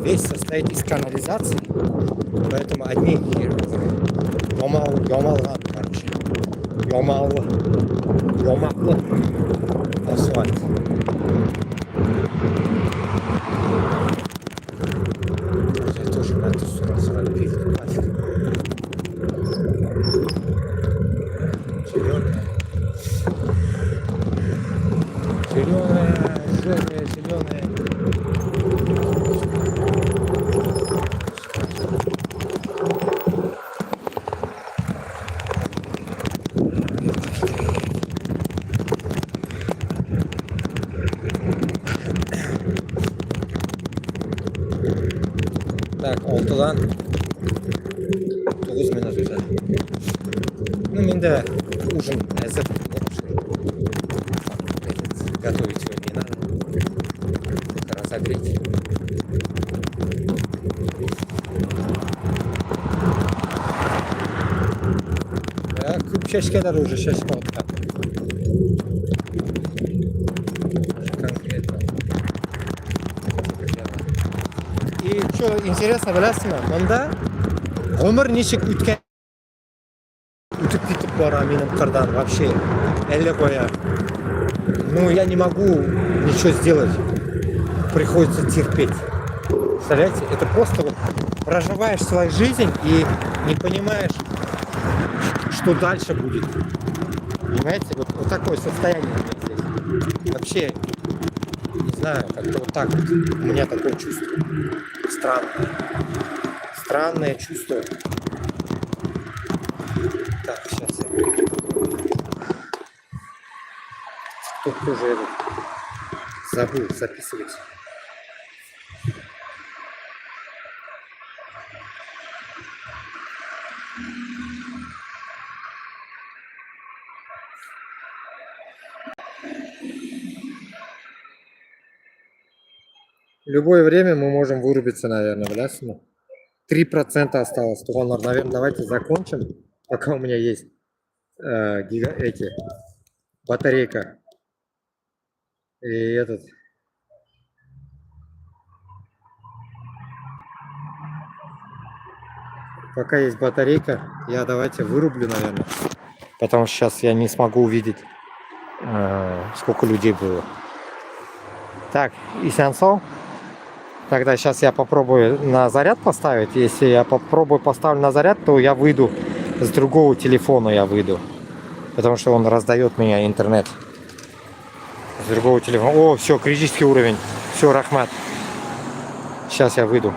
весь состоит из канализации, поэтому одни Ямалган, короче. Ямаклы асфальт. Я тоже на эту сторону сразу видел. Зеленая, жирная, зеленая. Так, oltidan 9 minut o'tadi. Menda ужин hazır. Готовить его не надо. Только разогреть. Ko'p shashkalar уже shashmayapti. Конкретно. И что интересно, bilasizmi? Bunda umr nechik o'tib ketib borar mening qirdan вообще. Элли qo'ya. Ну, я не могу ничего сделать. Приходится терпеть. Представляете? Это просто вот проживаешь свою жизнь и не понимаешь, что дальше будет. Понимаете? Вот такое состояние у меня здесь. Вообще, не знаю, как-то вот так вот. У меня такое чувство. Странное. Странное чувство. Так, сейчас я... Тут тоже этот забыл записывать. В любое время мы можем вырубиться, наверное, в 3% осталось. Наверное, давайте закончим, пока у меня есть батарейка. И этот. Пока есть батарейка, я давайте вырублю, наверное. Потому что сейчас я не смогу увидеть, сколько людей было. Так, и сеансов. Тогда сейчас я попробую на заряд поставить. Если я попробую поставлю на заряд, то я выйду с другого телефона, я выйду. Потому что он раздает меня интернет. С другого телефона. О, все, критический уровень. Все, Рахмат. Сейчас я выйду.